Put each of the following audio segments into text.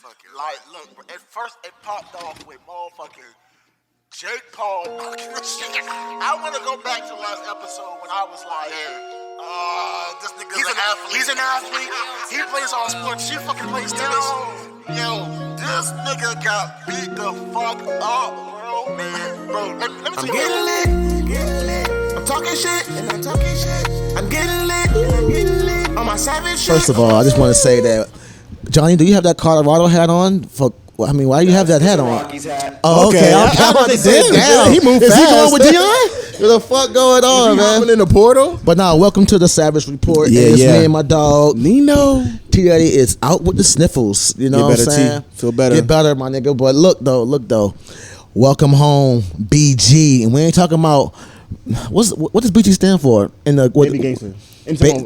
motherfucker. Like, look, at first it popped off with motherfucking Jake Paul knocking the shit. I want to go back to the last episode when I was like, this nigga's an athlete. He's an athlete. He plays all sports. She fucking plays tennis. Yo, this nigga got beat the fuck up, bro. Man, bro, let me tell you. I'm getting lit. I'm talking shit, and I'm talking shit. I'm getting lit, and I'm getting lit. On my savage shit. First of all, I just want to say that, Johnny, do you have that Colorado hat on? I mean, why do you have that hat on? Rockies hat. Oh, okay. I'm about to say, damn. He moved Is fast. he going with Dion? What the fuck going on, man? in the portal? But now, welcome to the Savage Report. Yeah, It's yeah. me and my dog. Nino. T. Eddie is out with the sniffles. You know what I'm saying? Feel better. Get better, my nigga. But look though. Welcome home, BG. And we ain't talking about, what does BG stand for? Baby Gangster.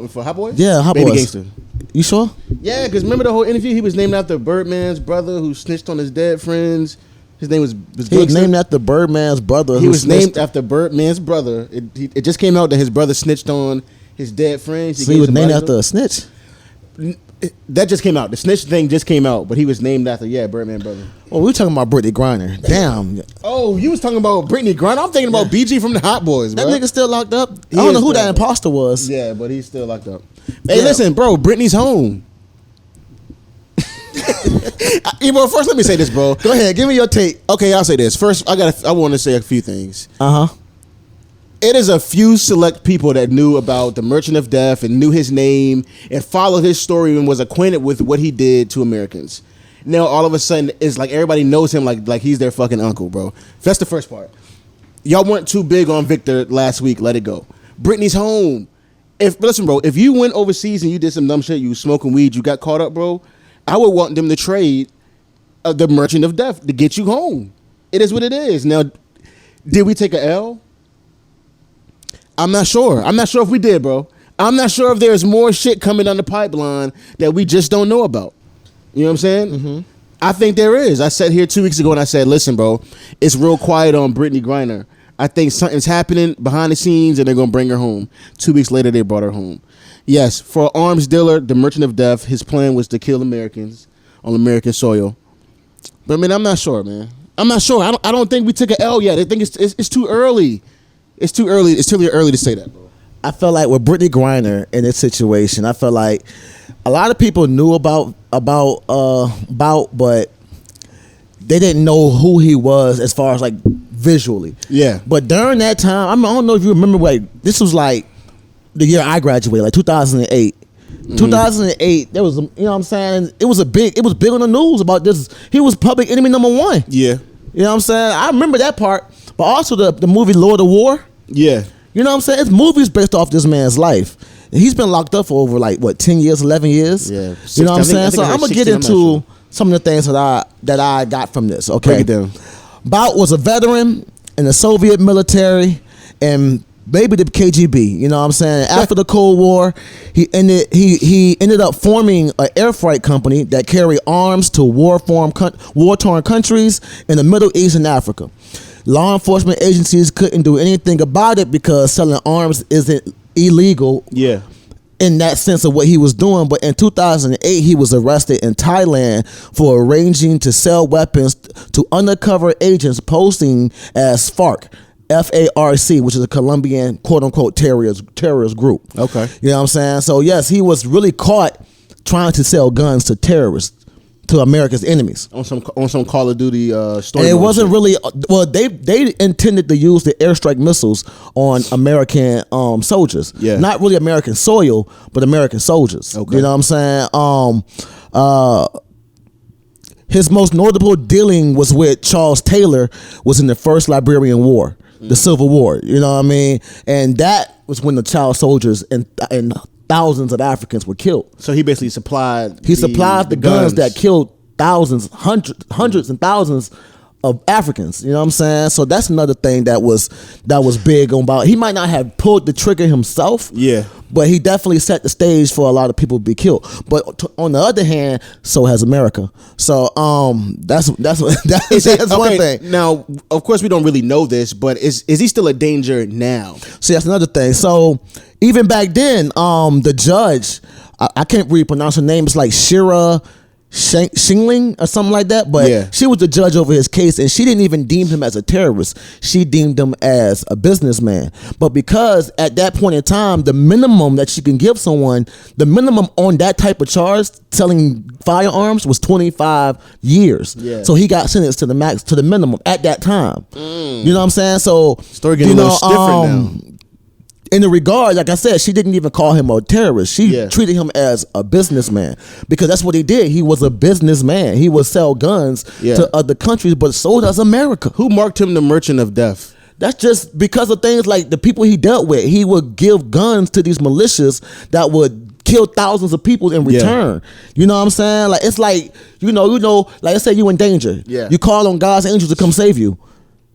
For Hot Boys? Yeah, Hot Baby Boys. Gangster. You sure? Yeah, because remember the whole interview? He was named after Birdman's brother who snitched on his dead friends. His name was He was named after Birdman's brother. He was named after Birdman's brother. It just came out that his brother snitched on his dead friends. So he was named after a snitch? That just came out. The snitch thing just came out, but he was named after, Birdman brother. Well, we were talking about Brittany Griner. Damn. Oh, you was talking about Brittany Griner? I'm thinking about BG from the Hot Boys, That bro. nigga still locked up? I don't know who that imposter was. Yeah, but he's still locked up. Hey, listen, bro, Brittany's home. Well, first let me say this, bro. Go ahead, give me your take. Okay, I'll say this. First, I want to say a few things. Uh-huh. It is a few select people that knew about the Merchant of Death and knew his name and followed his story and was acquainted with what he did to Americans. Now, all of a sudden, it's like everybody knows him like he's their fucking uncle, bro. That's the first part. Y'all weren't too big on Victor last week. Let it go. Brittany's home. Listen, bro, if you went overseas and you did some dumb shit, you was smoking weed, you got caught up, bro, I would want them to trade the Merchant of Death to get you home. It is what it is. Now, did we take a L? I'm not sure. I'm not sure if we did, bro. I'm not sure if there's more shit coming down the pipeline that we just don't know about. You know what I'm saying? Mm-hmm. I think there is. I sat here 2 weeks ago and I said, listen, bro, it's real quiet on Brittany Griner. I think something's happening behind the scenes and they're going to bring her home. 2 weeks later, they brought her home. Yes, for an arms dealer, the Merchant of Death, his plan was to kill Americans on American soil. But, I mean, I'm not sure, man. I'm not sure. I don't think we took an L yet. I think it's too early. It's too early. It's too early to say that, bro. I felt like with Brittany Griner in this situation, I felt like a lot of people knew about, but they didn't know who he was as far as like visually. Yeah. But during that time, I don't know if you remember, like this was like the year I graduated, like 2008. 2008, there was, you know what I'm saying? It was big on the news about this. He was public enemy number one. Yeah. You know what I'm saying? I remember that part, but also the movie Lord of War. Yeah. You know what I'm saying? It's movies based off this man's life. And he's been locked up for over like, 10 years, 11 years? Yeah. You know what I'm saying? So I'm going to get 16, into some of the things that I got from this, okay? Break it down. Bout was a veteran in the Soviet military and maybe the KGB, you know what I'm saying? After the Cold War, he ended up forming an air freight company that carried arms to war-torn countries in the Middle East and Africa. Law enforcement agencies couldn't do anything about it because selling arms isn't illegal. Yeah. In that sense of what he was doing, but in 2008 he was arrested in Thailand for arranging to sell weapons to undercover agents posing as FARC, F-A-R-C, which is a Colombian quote-unquote terrorist group. Okay. You know what I'm saying? So yes, he was really caught trying to sell guns to terrorists, to America's enemies. On some Call of Duty story. And it wasn't really, well, they intended to use the airstrike missiles on American soldiers. Yeah. Not really American soil, but American soldiers. Okay. You know what I'm saying? His most notable dealing was with Charles Taylor, was in the First Liberian War, the Civil War. You know what I mean? And that was when the child soldiers and thousands of Africans were killed. So he basically supplied. He supplied the guns that killed thousands, hundreds and thousands of Africans. You know what I'm saying? So that's another thing that was big on Bout. He might not have pulled the trigger himself. Yeah. But he definitely set the stage for a lot of people to be killed. But on the other hand, so has America. So that's one thing. Now, of course, we don't really know this, but is he still a danger now? See, that's another thing. So even back then, the judge, I can't really pronounce her name. It's like Shira Shingling or something like that, but she was the judge over his case, and she didn't even deem him as a terrorist. She deemed him as a businessman. But because at that point in time, the minimum that she can give someone, the minimum on that type of charge, selling firearms, was 25 years. Yeah. So he got sentenced to the max, to the minimum at that time. You know what I'm saying? So story getting a little different now. In the regard, like I said, she didn't even call him a terrorist. She treated him as a businessman, because that's what he did. He was a businessman. He would sell guns to other countries, but so does America. Who marked him the merchant of death? That's just because of things like the people he dealt with. He would give guns to these militias that would kill thousands of people in return. You know what I'm saying? Like, it's like, you know, like I said, you in danger. You call on God's angels to come save you.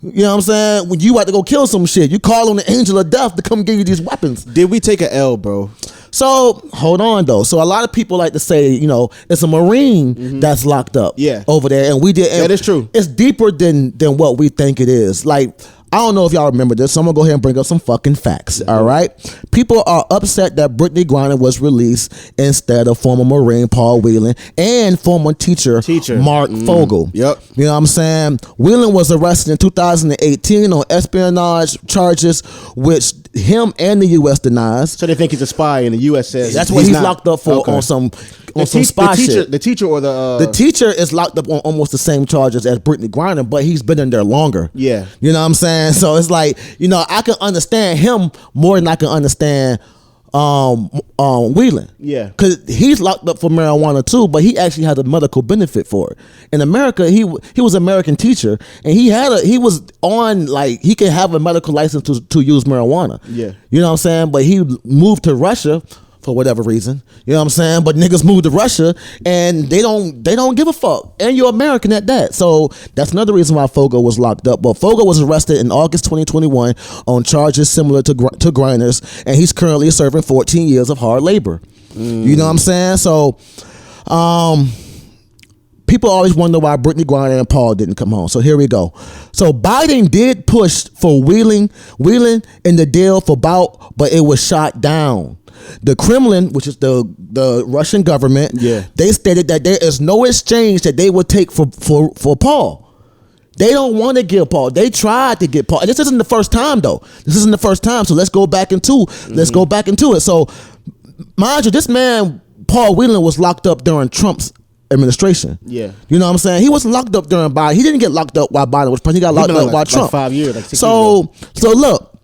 You know what I'm saying? When you about to go kill some shit, you call on the angel of death to come give you these weapons. Did we take an L, bro? So hold on though. So a lot of people like to say, you know, it's a Marine that's locked up over there, and we did. That is true. It's deeper than what we think it is. Like, I don't know if y'all remember this, so I'm gonna go ahead and bring up some fucking facts. All right, people are upset that Brittany Griner was released instead of former Marine Paul Whelan and former teacher Mark Fogel. Yep. You know what I'm saying? Whelan was arrested in 2018 on espionage charges, which him and the U.S. denies. So they think he's a spy, and the U.S. says that's what he's locked up for on some spy shit. The teacher or the teacher is locked up on almost the same charges as Brittany Griner, but he's been in there longer. Yeah. You know what I'm saying? So it's like, you know, I can understand him more than I can understand Whelan. Yeah. Because he's locked up for marijuana too, but he actually has a medical benefit for it. In America, he was an American teacher, and he was on, like, he could have a medical license to use marijuana. Yeah. You know what I'm saying? But he moved to Russia for whatever reason. You know what I'm saying? But niggas moved to Russia, and they don't give a fuck. And you're American at that. So that's another reason why Fogel was locked up. But Fogel was arrested in August 2021 on charges similar to Griner's, and he's currently serving 14 years of hard labor. You know what I'm saying? So people always wonder why Brittany Griner and Paul didn't come home. So here we go. So Biden did push for Whelan in the deal for bout, but it was shot down. The Kremlin, which is the Russian government, they stated that there is no exchange that they would take for Paul. They don't want to give Paul. They tried to get Paul. And this isn't the first time though. This isn't the first time. So let's go back into it. So mind you, this man Paul Whelan was locked up during Trump's administration. Yeah. You know what I'm saying? He wasn't locked up during Biden. He didn't get locked up while Biden was president. He got locked up by Trump. Like 5 years, like 6 years ago. So look,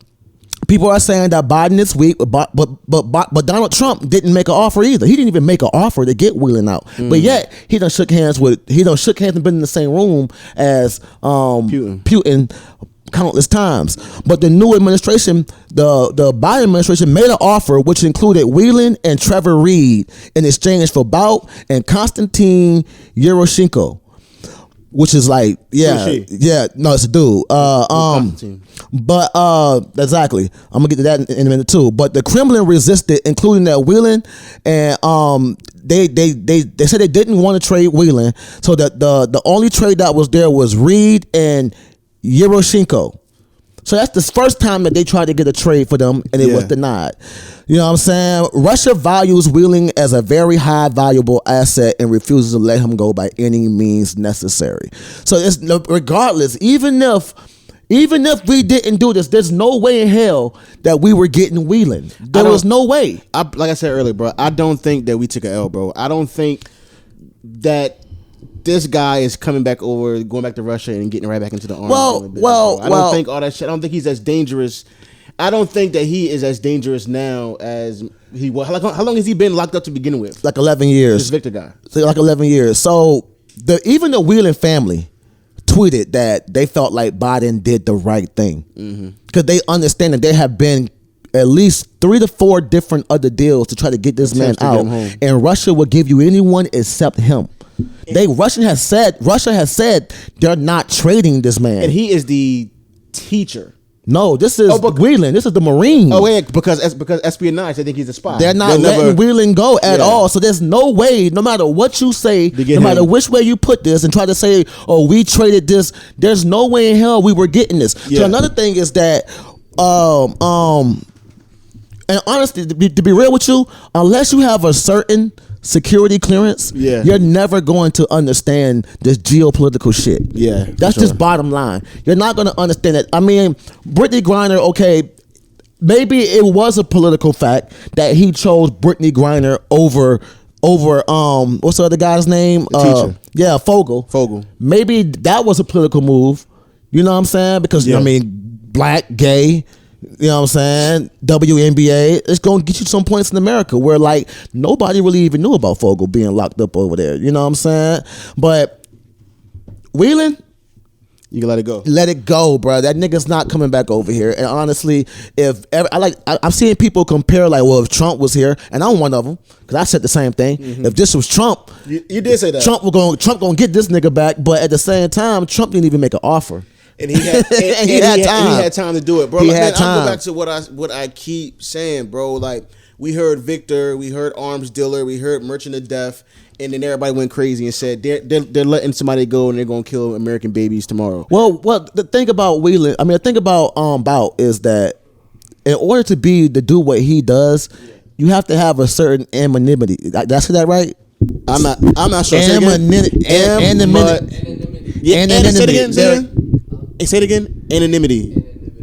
people are saying that Biden is weak, but Donald Trump didn't make an offer either. He didn't even make an offer to get Whelan out. But yet he done shook hands and been in the same room as Putin countless times. But the new administration, the Biden administration, made an offer which included Whelan and Trevor Reed in exchange for Bout and Konstantin Yeroshenko, which is like, no, it's a dude. But exactly, I'm gonna get to that in a minute too. But the Kremlin resisted, including that Whelan, and they said they didn't want to trade Whelan, so that the only trade that was there was Reed and Yeroshenko. So that's the first time that they tried to get a trade for them, and it was denied. You know what I'm saying? Russia values Whelan as a very high valuable asset and refuses to let him go by any means necessary. So it's regardless, even if we didn't do this, there's no way in hell that we were getting Whelan. There was no way. Like I said earlier, bro, I don't think that we took an L, bro. I don't think that this guy is going back to Russia and getting right back into the army. I don't think all that shit. I don't think he's as dangerous. I don't think that he is as dangerous now as he was. How long has he been locked up to begin with? Like 11 years. This Victor guy. So like 11 years. So even the Whelan family tweeted that they felt like Biden did the right thing, because they understand that there have been at least 3 to 4 different other deals to try to get this man out, and Russia will give you anyone except him. Russia has said they're not trading this man, and he is the teacher. No, this is Whelan. This is the Marine. Oh wait, because espionage, they think he's a spy. They're not letting Whelan go at all. So there's no way, no matter what you say, no matter which way you put this and try to say, oh, we traded this, there's no way in hell we were getting this. Yeah. So another thing is that and honestly, to be real with you, unless you have a certain security clearance, you're never going to understand this geopolitical shit. Yeah, that's just bottom line. You're not going to understand it. I mean, Brittany Griner, okay, maybe it was a political fact that he chose Brittany Griner over what's the other guy's name? Teacher. Yeah, Fogel. Maybe that was a political move. You know what I'm saying? Because I mean, black, gay. You know what I'm saying? WNBA. It's going to get you some points in America where like nobody really even knew about Fogel being locked up over there. You know what I'm saying? But Whelan, you can let it go. Let it go, bro. That nigga's not coming back over here. And honestly, I'm seeing people compare like, well, if Trump was here, and I'm one of them, because I said the same thing. Mm-hmm. If this was Trump, you did say that Trump gonna get this nigga back. But at the same time, Trump didn't even make an offer. And he had he had time to do it, bro. He like, had man, I'll time. go back to what I keep saying, bro. Like we heard Victor, we heard arms dealer, we heard merchant of death, and then everybody went crazy and said they're letting somebody go and they're gonna kill American babies tomorrow. Well, the thing about Whelan, the thing about Bout is that in order to do what he does, you have to have a certain anonymity. Did I say that right? I'm not sure. Anonymity. Say it again. Anonymity.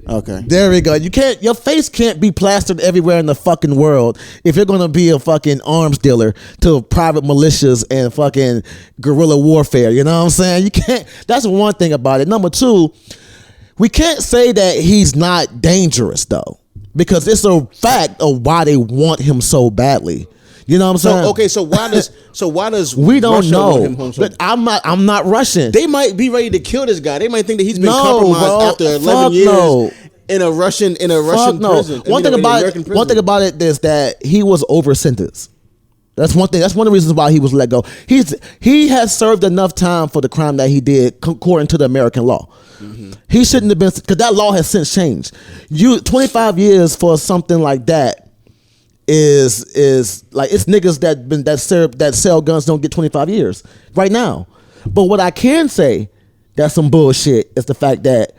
Okay. There we go. Your face can't be plastered everywhere in the fucking world if you're gonna be a fucking arms dealer to private militias and fucking guerrilla warfare. You know what I'm saying? You can't. That's one thing about it. Number two, we can't say that he's not dangerous though, because it's a fact of why they want him so badly. You know what I'm saying? Okay, so why does we don't Russia know? want him home so But I'm not Russian. They might be ready to kill this guy. They might think that he's been compromised after 11 years in a Russian prison. One thing about it is that he was over sentenced. That's one thing. That's one of the reasons why he was let go. He has served enough time for the crime that he did according to the American law. Mm-hmm. He shouldn't have been, because that law has since changed. 25 years for something like that is like, it's niggas that sell guns don't get 25 years right now. But what I can say that's some bullshit is the fact that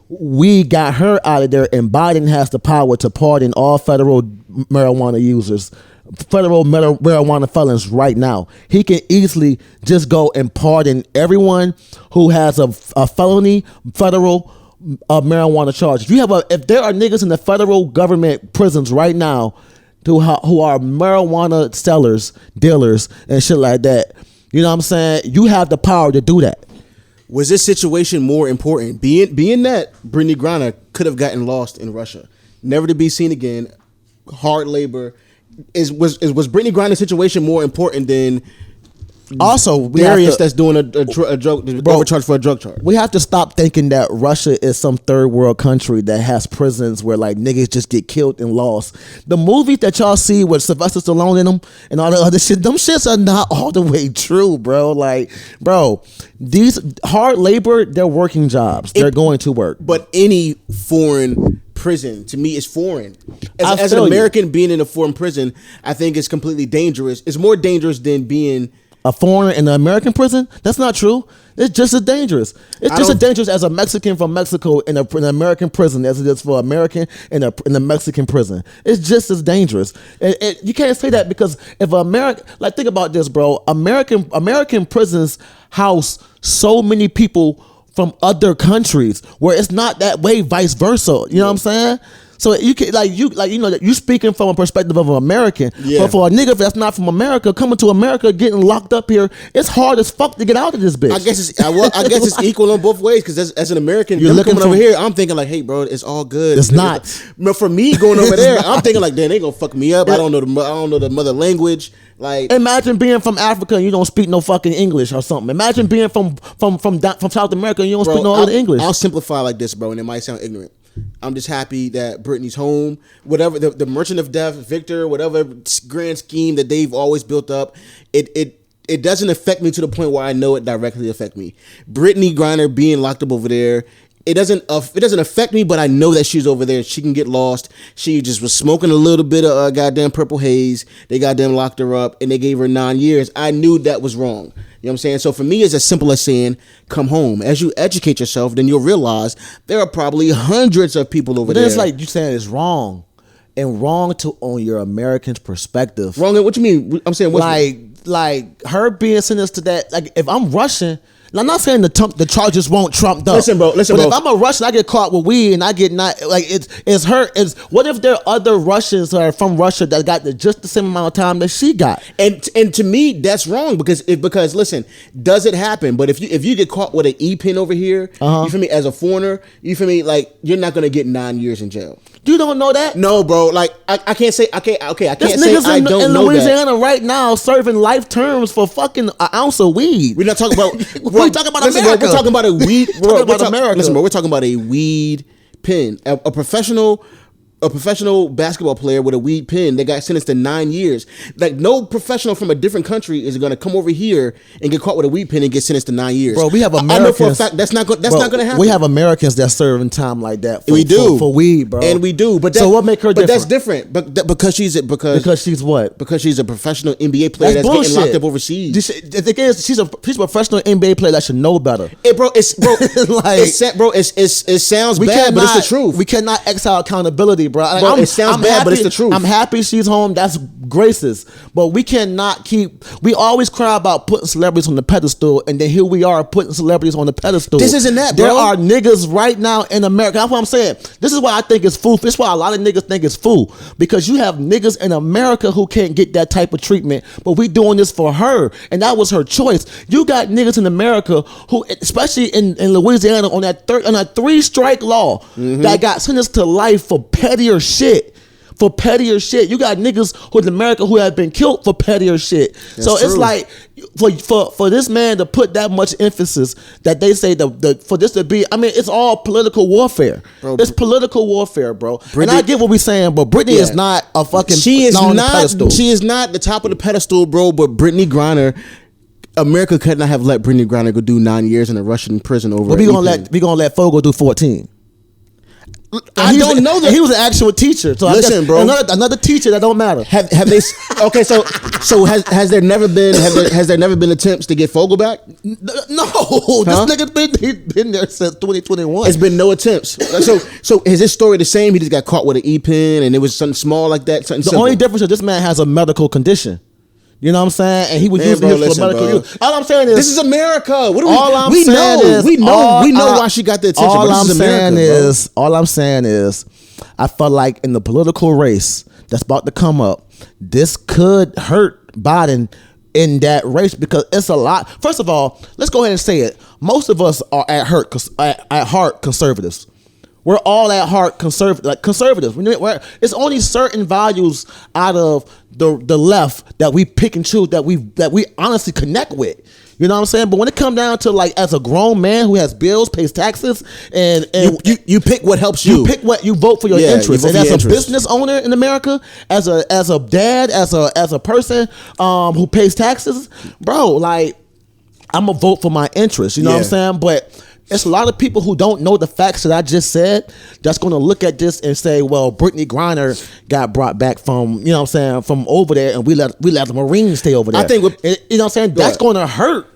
we got her out of there, and Biden has the power to pardon all federal marijuana users, federal marijuana felons right now. He can easily just go and pardon everyone who has a felony federal marijuana charge. If there are niggas in the federal government prisons right now who are marijuana sellers, dealers, and shit like that, you know what I'm saying? You have the power to do that. Was this situation more important? Being that Brittany Griner could have gotten lost in Russia, never to be seen again, hard labor. Was Brittany Griner's situation more important than also Darius that's doing a drug overcharge for a drug charge? We have to stop thinking that Russia is some third world country that has prisons where like niggas just get killed and lost. The movies that y'all see with Sylvester Stallone in them and all the other shit, them shits are not all the way true, bro. Like, bro, these hard labor, they're working jobs. They're going to work. But any foreign prison to me is foreign. As an American being in a foreign prison, I think it's completely dangerous. It's more dangerous than being a foreigner in an American prison. That's not true. It's just as dangerous. It's just as dangerous as a Mexican from Mexico in an American prison as it is for American in a Mexican prison. It's just as dangerous. You can't say that, because if think about this, bro. American prisons house so many people from other countries where it's not that way, vice versa. You know what I'm saying? So you can you speaking from a perspective of an American, but for a nigga that's not from America coming to America, getting locked up here, it's hard as fuck to get out of this bitch. I guess it's equal on both ways, because as an American, you're looking over here, I'm thinking like, hey, bro, it's all good. It's not. But for me going over there, I'm thinking like, damn, they gonna fuck me up. I don't know the mother language. Like, imagine being from Africa and you don't speak no fucking English or something. Imagine being from South America and you don't speak no other English. I'll simplify like this, bro, and it might sound ignorant. I'm just happy that Brittany's home. Whatever the merchant of death, Victor, whatever grand scheme that they've always built up, it doesn't affect me to the point where I know it directly affect me. Brittany Griner being locked up over there, it doesn't affect me, but I know that she's over there. She can get lost. She just was smoking a little bit of goddamn purple haze. They goddamn locked her up and they gave her 9 years. I knew that was wrong. You know what I'm saying? So for me, it's as simple as saying, come home. As you educate yourself, then you'll realize there are probably hundreds of people over there. But it's like you saying it's wrong. And wrong on your American's perspective. Wrong? What you mean? I'm saying what's like her being sentenced to that. Like if I'm Russian. Now, I'm not saying the charges won't trump up. Listen, bro. But if I'm a Russian, I get caught with weed and I get not like it's her. It's what if there are other Russians that are from Russia that got just the same amount of time that she got? And to me, that's wrong because listen, does it happen? But if you get caught with an E-pin over here, you feel me? As a foreigner, you feel me? Like you're not gonna get 9 years in jail. You don't know that? No, bro. Like I can't say I can't. Okay, I can't say niggas I don't in know Louisiana that. right now serving life terms for fucking an ounce of weed. We're not talking about. We're talking about listen, America. Bro, we're talking about a weed. Talking about America. Listen, bro. We're talking about a weed pen. A professional basketball player with a weed pen that got sentenced to 9 years. Like no professional from a different country is going to come over here and get caught with a weed pen and get sentenced to 9 years. Bro, we have Americans. I know for a fact that's not going to happen. We have Americans that serving time like that. We do for weed, bro, and we do. But so what make her different? But that's different. Because she's a what? Because she's a professional NBA player that's getting locked up overseas. The thing is, she's a professional NBA player that should know better. It sounds we bad, but it's the truth. We cannot exile accountability, bro. Like, bro it sounds bad, but it's the truth. I'm happy she's home. That's gracious. But we cannot keep. We always cry about putting celebrities on the pedestal, and then here we are putting celebrities on the pedestal. This isn't that, bro. There are niggas right now in America. That's what I'm saying. This is why I think it's fool. This is why a lot of niggas think it's fool, because you have niggas in America who can't get that type of treatment, but we doing this for her, and that was her choice. You got niggas in America who, especially in Louisiana, on that 3-strike law that got sentenced to life for pettier shit. For pettier shit, you got niggas who in America who have been killed for pettier shit. That's so true. it's like for this man to put that much emphasis that they say for this to be, I mean, it's all political warfare. Bro, it's political warfare, bro. And I get what we're saying, but Britney is not a fucking. She is on not. The pedestal. She is not the top of the pedestal, bro. But Brittany Griner. America could not have let Brittany Griner go do 9 years in a Russian prison over. But we gonna let Fogo do 14. I don't know that he was an actual teacher. So listen, bro, another teacher that don't matter. Have they? Okay, so has there never been attempts to get Fogle back? No, this nigga's been there since 2021. It's been no attempts. So is his story the same? He just got caught with an E-pen and it was something small like that. Something simple. Only difference is this man has a medical condition. You know what I'm saying? And he was using it for medical use. All I'm saying is this is America. What do we know why she got the attention. All I'm saying is I felt like in the political race that's about to come up, this could hurt Biden in that race because it's a lot. First of all, let's go ahead and say it. Most of us are at heart conservatives. We're all at heart conservatives. It's only certain values out of the left that we pick and choose that we honestly connect with. You know what I'm saying? But when it comes down to like as a grown man who has bills, pays taxes, and you pick what helps you. You pick what you vote for your interests. And as a business owner in America, as a dad, as a person who pays taxes, bro, like I'm gonna vote for my interests. You know what I'm saying? But it's a lot of people who don't know the facts that I just said that's going to look at this and say, well, Brittany Griner got brought back from, you know what I'm saying, from over there and we let the Marines stay over there. I think you know what I'm saying? That's going to hurt.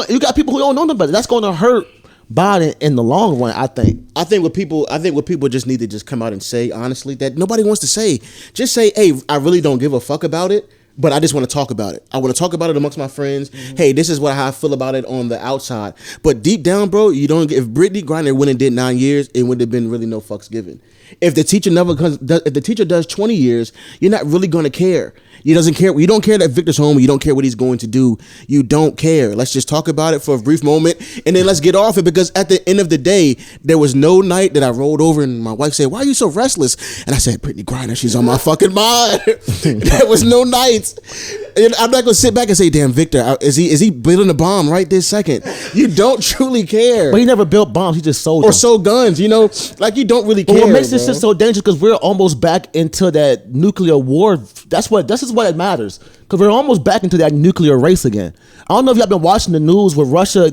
You got people who don't know about it. That's going to hurt Biden in the long run, I think. I think what people just need to just come out and say, honestly, that nobody wants to say. Just say, hey, I really don't give a fuck about it. But I just want to talk about it. I want to talk about it amongst my friends. Mm-hmm. Hey, this is how I feel about it on the outside. But deep down, bro, if Brittany Griner went and did 9 years, it would have been really no fucks given. If the teacher does 20 years, you're not really going to care. You don't care that Victor's home. You don't care what he's going to do. You don't care. Let's just talk about it for a brief moment and then let's get off it, because at the end of the day, there was no night that I rolled over and my wife said, why are you so restless? And I said, Brittany Griner, she's on my fucking mind. There was no nights. And I'm not going to sit back and say, damn, Victor, is he building a bomb right this second? You don't truly care. But he never built bombs. He just sold them. Or sold guns, you know? Like, you don't really care. But what makes this shit so dangerous, because we're almost back into that nuclear war. This is what it matters, because we're almost back into that nuclear race again. I don't know if y'all been watching the news with Russia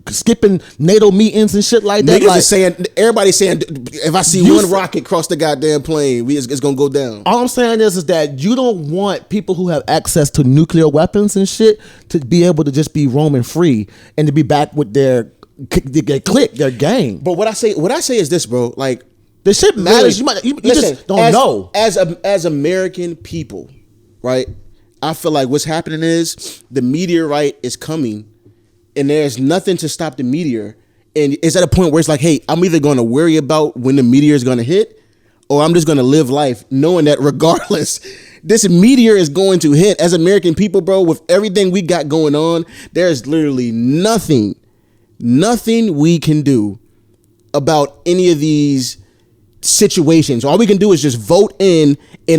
skipping NATO meetings and shit like that. Niggas is saying, everybody's saying, if I see one rocket cross the goddamn plane, it's gonna go down. All I'm saying is that you don't want people who have access to nuclear weapons and shit to be able to just be roaming free and to be back with their clique, their gang. But what I say is this, bro. Like, this shit matters. Really, you just don't know. As American people, right? I feel like what's happening is the meteorite is coming, and there's nothing to stop the meteor. And it's at a point where it's like, hey, I'm either going to worry about when the meteor is going to hit, or I'm just going to live life knowing that regardless, this meteor is going to hit. As American people, bro, with everything we got going on, there's literally nothing we can do about any of these situations. All we can do is just vote in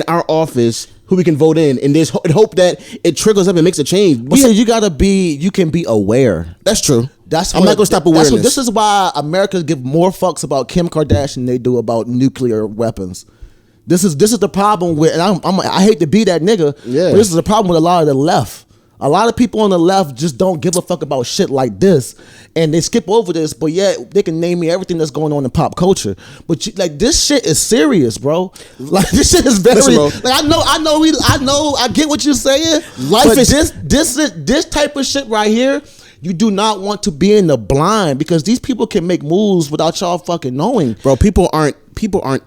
our office who we can vote in, and hope that it trickles up and makes a change. You can be aware. That's true. I'm not gonna stop awareness. This is why Americans give more fucks about Kim Kardashian than they do about nuclear weapons. This is the problem with, and I hate to be that nigga, yeah. But this is the problem with a lot of the left. A lot of people on the left just don't give a fuck about shit like this, and they skip over this. But yet they can name me everything that's going on in pop culture. But this shit is serious, bro. Like this shit is very. Listen, bro. Like I get what you're saying. This type of shit right here. You do not want to be in the blind because these people can make moves without y'all fucking knowing. Bro, people aren't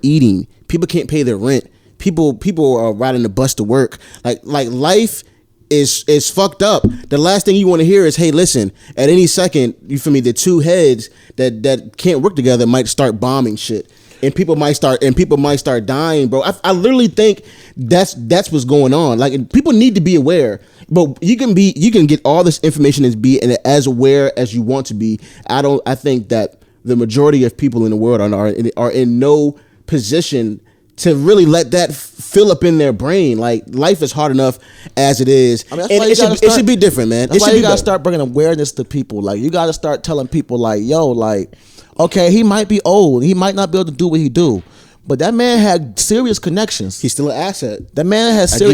eating. People can't pay their rent. People are riding the bus to work. Like life is fucked up. The last thing you want to hear is, hey, listen, at any second, you feel me, the two heads that can't work together might start bombing shit. And people might start dying, bro. I literally think that's what's going on. Like, people need to be aware. But you can get all this information and be as aware as you want to be. I think that the majority of people in the world are in no position to really let that fill up in their brain. Like, life is hard enough as it is. I mean, and it should be different, man. That's why you gotta start bringing awareness to people. Like, you gotta start telling people, like, yo, like, okay, he might be old, he might not be able to do what he do, but that man had serious connections. He's still an asset. That man has serious,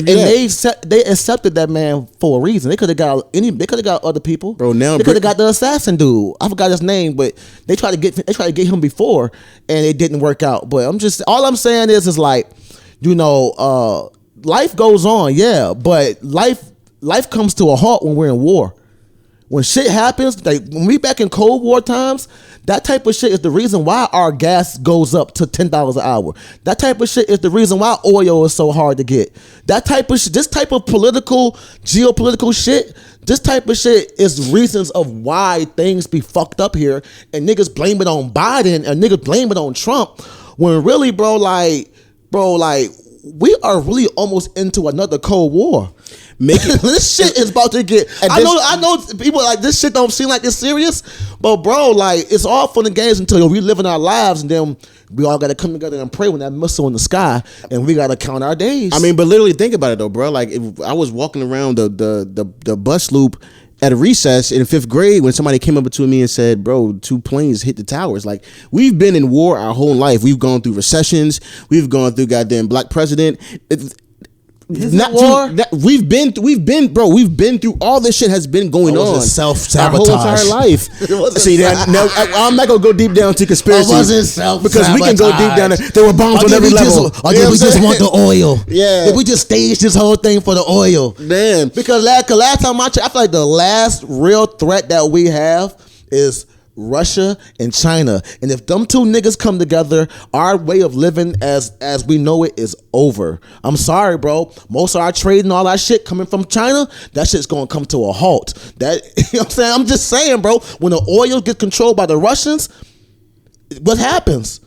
and they accepted that man for a reason. They could have got other people, bro. Now they could have got the assassin dude. I forgot his name, but they tried to get him before, and it didn't work out. But all I'm saying is like, life goes on, yeah, but life comes to a halt when we're in war. When shit happens, like when we back in Cold War times, that type of shit is the reason why our gas goes up to $10 an hour. That type of shit is the reason why oil is so hard to get. That type of shit, this type of geopolitical shit, this type of shit is reasons of why things be fucked up here, and niggas blame it on Biden and niggas blame it on Trump, when really, bro, we are really almost into another Cold War. This shit is about to get. I know people like this shit don't seem like it's serious, but bro, like, it's all fun and games until we living our lives, and then we all got to come together and pray when that missile in the sky, and we got to count our days. I mean, but literally think about it though, bro. Like, if I was walking around the bus loop at a recess in 5th grade when somebody came up to me and said, bro, 2 planes hit the towers. Like, we've been in war our whole life. We've gone through recessions. We've gone through goddamn black president. We've been through all this shit has been going on. Self-sabotage. Our whole entire life. See that? Now, I'm not gonna go deep down to conspiracy. It wasn't self-sabotage. Because we can go deep down. There were bombs on every level. Or did we just want the oil? Yeah. Did we just stage this whole thing for the oil? Damn. Because last time I checked, I feel like the last real threat that we have is Russia and China, and if them two niggas come together, our way of living as we know it is over. I'm sorry, bro. Most of our trade and all that shit coming from China, that shit's gonna come to a halt. That, you know what I'm saying? I'm just saying, bro. When the oil gets controlled by the Russians, what happens?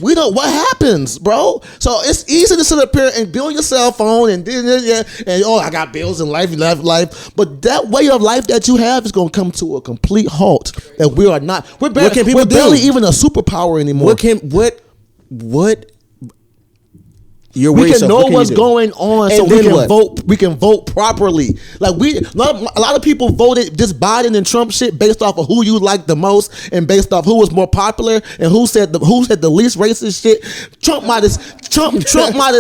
We don't. What happens, bro? So it's easy to sit up here and be on your cell phone and I got bills and life. But that way of life that you have is gonna come to a complete halt. And we are not. We're barely even a superpower anymore. What? We can know what's going on, so we can vote. We can vote properly. Like, a lot of people voted this Biden and Trump shit based off of who you like the most and based off who was more popular and who said the least racist shit. Trump might have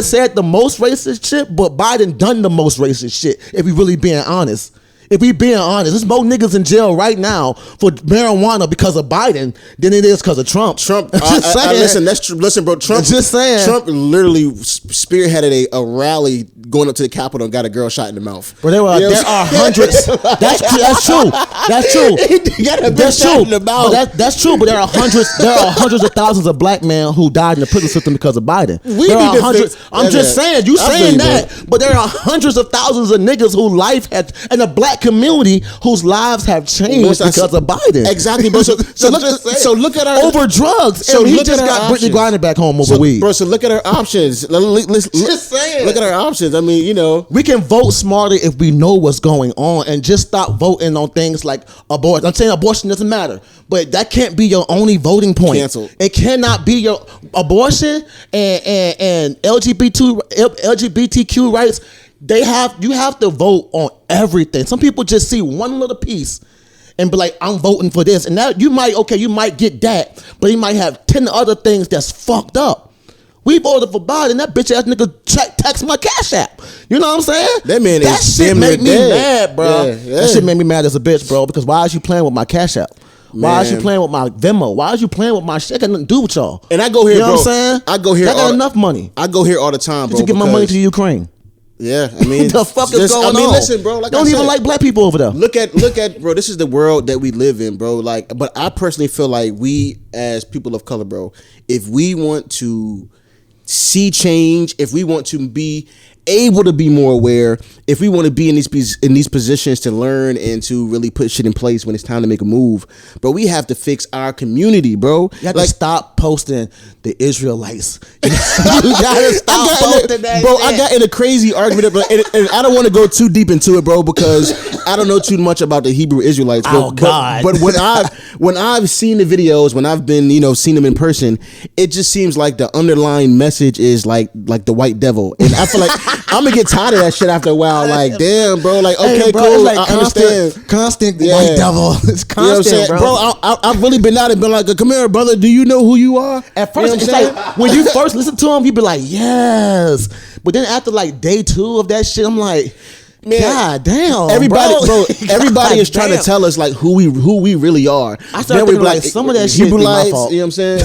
said the most racist shit, but Biden done the most racist shit. If we really being honest. If we being honest, there's more niggas in jail right now for marijuana because of Biden than it is because of Trump. Just saying. Listen, that's true. Listen, bro. Trump. Just saying. Trump literally spearheaded a rally going up to the Capitol and got a girl shot in the mouth. But there are hundreds. That's true. That's true. He got a bitch That's shot true. in the mouth. But that's true. But there are hundreds of thousands of black men who died in the prison system because of Biden. I'm just saying. You saying that, but there are hundreds of thousands of niggas whose life had and a black community whose lives have changed because of Biden. Exactly, bro. So look at our over drugs. So he just got Brittany Griner back home over weed. Bro, so look at our options. Just saying. Look at our options. I mean, you know, we can vote smarter if we know what's going on and just stop voting on things like abortion. I'm saying abortion doesn't matter, but that can't be your only voting point. Canceled. It cannot be your abortion and LGBTQ rights. You have to vote on everything. Some people just see one little piece and be like, I'm voting for this. And now you might get that, but he might have 10 other things that's fucked up. We voted for Biden. That bitch ass nigga text my Cash App. You know what I'm saying? That man that is shit make me dead. mad, bro. Yeah. That shit made me mad as a bitch, bro. Because why is you playing with my Cash App? Why is you playing with my Venmo? Why is you playing with my shit? I got nothing to do with y'all. And I go here, you know bro. what I'm saying? I go here. I got enough money. I go here all the time, bro. Did you give my money to Ukraine? Yeah, I mean, what the fuck is going on? Listen, bro. Like don't even like black people over there. Look at, bro. This is the world that we live in, bro. Like, but I personally feel like we, as people of color, bro, if we want to see change, if we want to be able to be more aware, if we want to be in these positions to learn and to really put shit in place when it's time to make a move, bro, we have to fix our community, bro. You have to stop posting the Israelites. You gotta stop posting that, bro. shit. I got in a crazy argument, and I don't want to go too deep into it, bro, because I don't know too much about the Hebrew Israelites. Oh God! But when I've seen the videos, when I've been seen them in person, it just seems like the underlying message is like the white devil, and I feel like I'm gonna get tired of that shit after a while. Like, damn, bro. Like, okay, hey, bro, cool. It's like I understand. Constant white devil. It's constant, you know what I'm saying? Bro, I've really been out and been like, come here, brother. Do you know who you are? At first, it's like when you first listen to him, you be like, yes. But then after like day 2 of that shit, I'm like, man, God damn. Everybody is trying to tell us like who we really are. I started thinking like some of that shit be my fault. You know what I'm saying?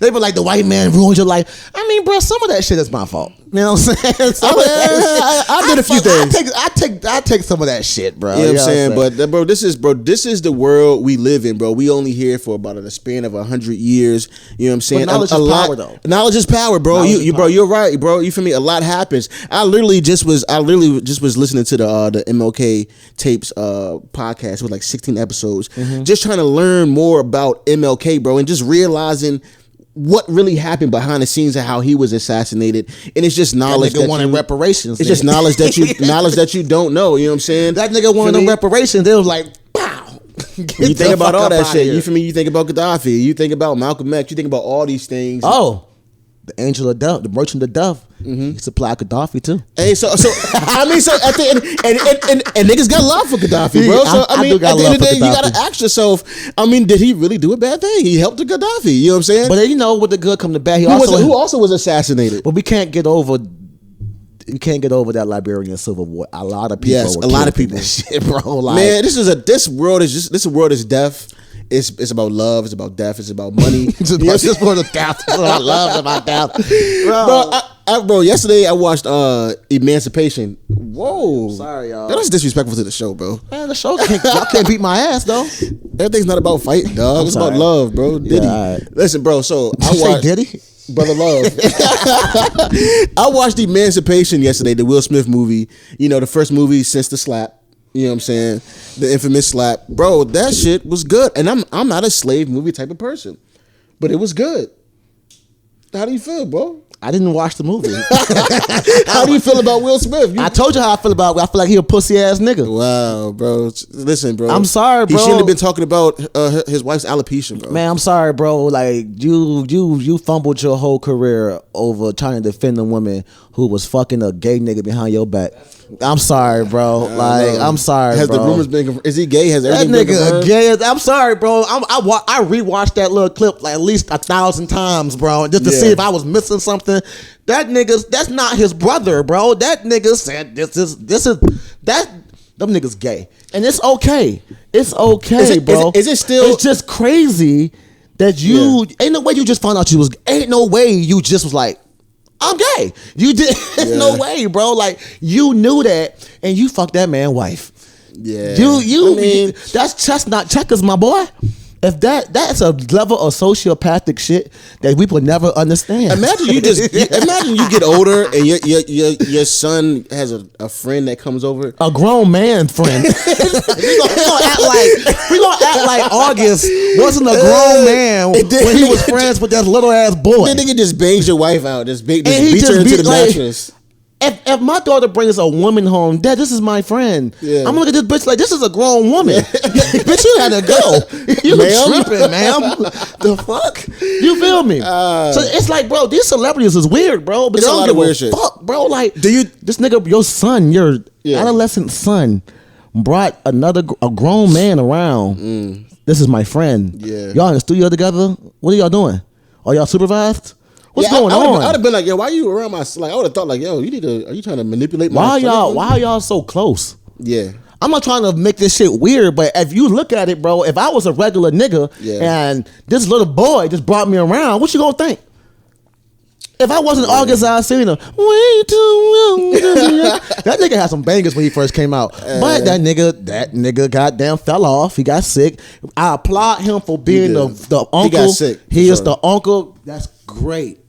They be like, the white man ruined your life. I mean, bro, some of that shit is my fault. You know what I'm saying? I did a few things. I take some of that shit, bro. You know what I'm saying? But bro, this is the world we live in, bro. We only here for about a span of 100 years. You know what I'm saying? But knowledge is power, though. Knowledge is power, bro. Bro, you're right, bro. You feel me? A lot happens. I literally just was listening to the MLK tapes podcast with like 16 episodes, just trying to learn more about MLK, bro, and just realizing what really happened behind the scenes and how he was assassinated. And it's just knowledge that nigga wanted reparations. It's just knowledge that you don't know. You know what I'm saying? That nigga wanted them reparations. They was like, pow. You think about all that shit. You feel me? You think about Gaddafi. You think about Malcolm X. You think about all these things. Oh, the angel of death, the merchant of death. He supplied Gaddafi too. Hey, so I mean, so at the end, and niggas got love for Gaddafi, bro. So I mean, at the end of the day, you gotta ask yourself. I mean, did he really do a bad thing? He helped the Gaddafi. You know what I'm saying? But you know, with the good come the bad. Who also was assassinated. But we can't get over. You can't get over that Liberian Civil War. A lot of people. Yes, a lot of people. Shit, bro. Like, man, this world is death. It's about love. It's about death. It's about money. It's just for the death. I love about death, bro. Yesterday I watched Emancipation. Whoa, sorry, y'all. That was disrespectful to the show, bro. Man, the show y'all can't beat my ass though. Everything's not about fighting, dog. It's about love, bro. Diddy. Yeah, right. Listen, bro. So I watched Diddy. Brother Love. I watched Emancipation yesterday, the Will Smith movie. You know, the first movie since the slap. You know what I'm saying? The infamous slap. Bro, that shit was good. And I'm not a slave movie type of person. But it was good. How do you feel, bro? I didn't watch the movie. How do you feel about Will Smith? I told you how I feel about. I feel like he a pussy ass nigga. Wow, bro. Listen, bro. I'm sorry, bro. He shouldn't have been talking about his wife's alopecia, bro. Man, I'm sorry, bro. Like you fumbled your whole career over trying to defend a woman who was fucking a gay nigga behind your back. I'm sorry, bro. Like, I'm sorry, Has bro. the rumors been? Is he gay? Has everything that been nigga gay? I'm sorry, bro. I rewatched that little clip like at least 1,000 times, bro, just to see if I was missing something. That nigga, that's not his brother, bro. That nigga said this is them niggas gay, and it's okay. It's okay, bro. Is it still? It's just crazy that you ain't no way you just found out you was. Ain't no way you just was like, I'm gay. You did. There's no way, bro. Like you knew that, and you fucked that man's wife. Yeah. I mean, that's chestnut checkers, my boy. If that's a level of sociopathic shit that we would never understand. Imagine you get older and your son has a friend that comes over. A grown man friend. we gonna act like August wasn't a grown man when he was friends with that little ass boy. Then nigga just bangs your wife out, just beat her into the mattress. If my daughter brings a woman home, Dad, this is my friend. Yeah. I'm gonna look at this bitch like this is a grown woman. Bitch, you had to go. You tripping, ma'am. The fuck? You feel me? So it's like, bro, these celebrities is weird, bro. But it's they don't a lot give of weird a shit. fuck, bro. Like, this nigga, your adolescent son brought a grown man around. This is my friend. Yeah. Y'all in the studio together? What are y'all doing? Are y'all supervised? What's going on? I would have been like, yo, why you around my? Like, I would have thought like, yo, are you trying to manipulate my? Why are y'all so close? Yeah. I'm not trying to make this shit weird, but if you look at it, bro, if I was a regular nigga and this little boy just brought me around, what you gonna think? If I wasn't August Alsina, way too young. That nigga had some bangers when he first came out. But that nigga goddamn fell off. He got sick. I applaud him for being the uncle. He got sick. He is the uncle. That's great.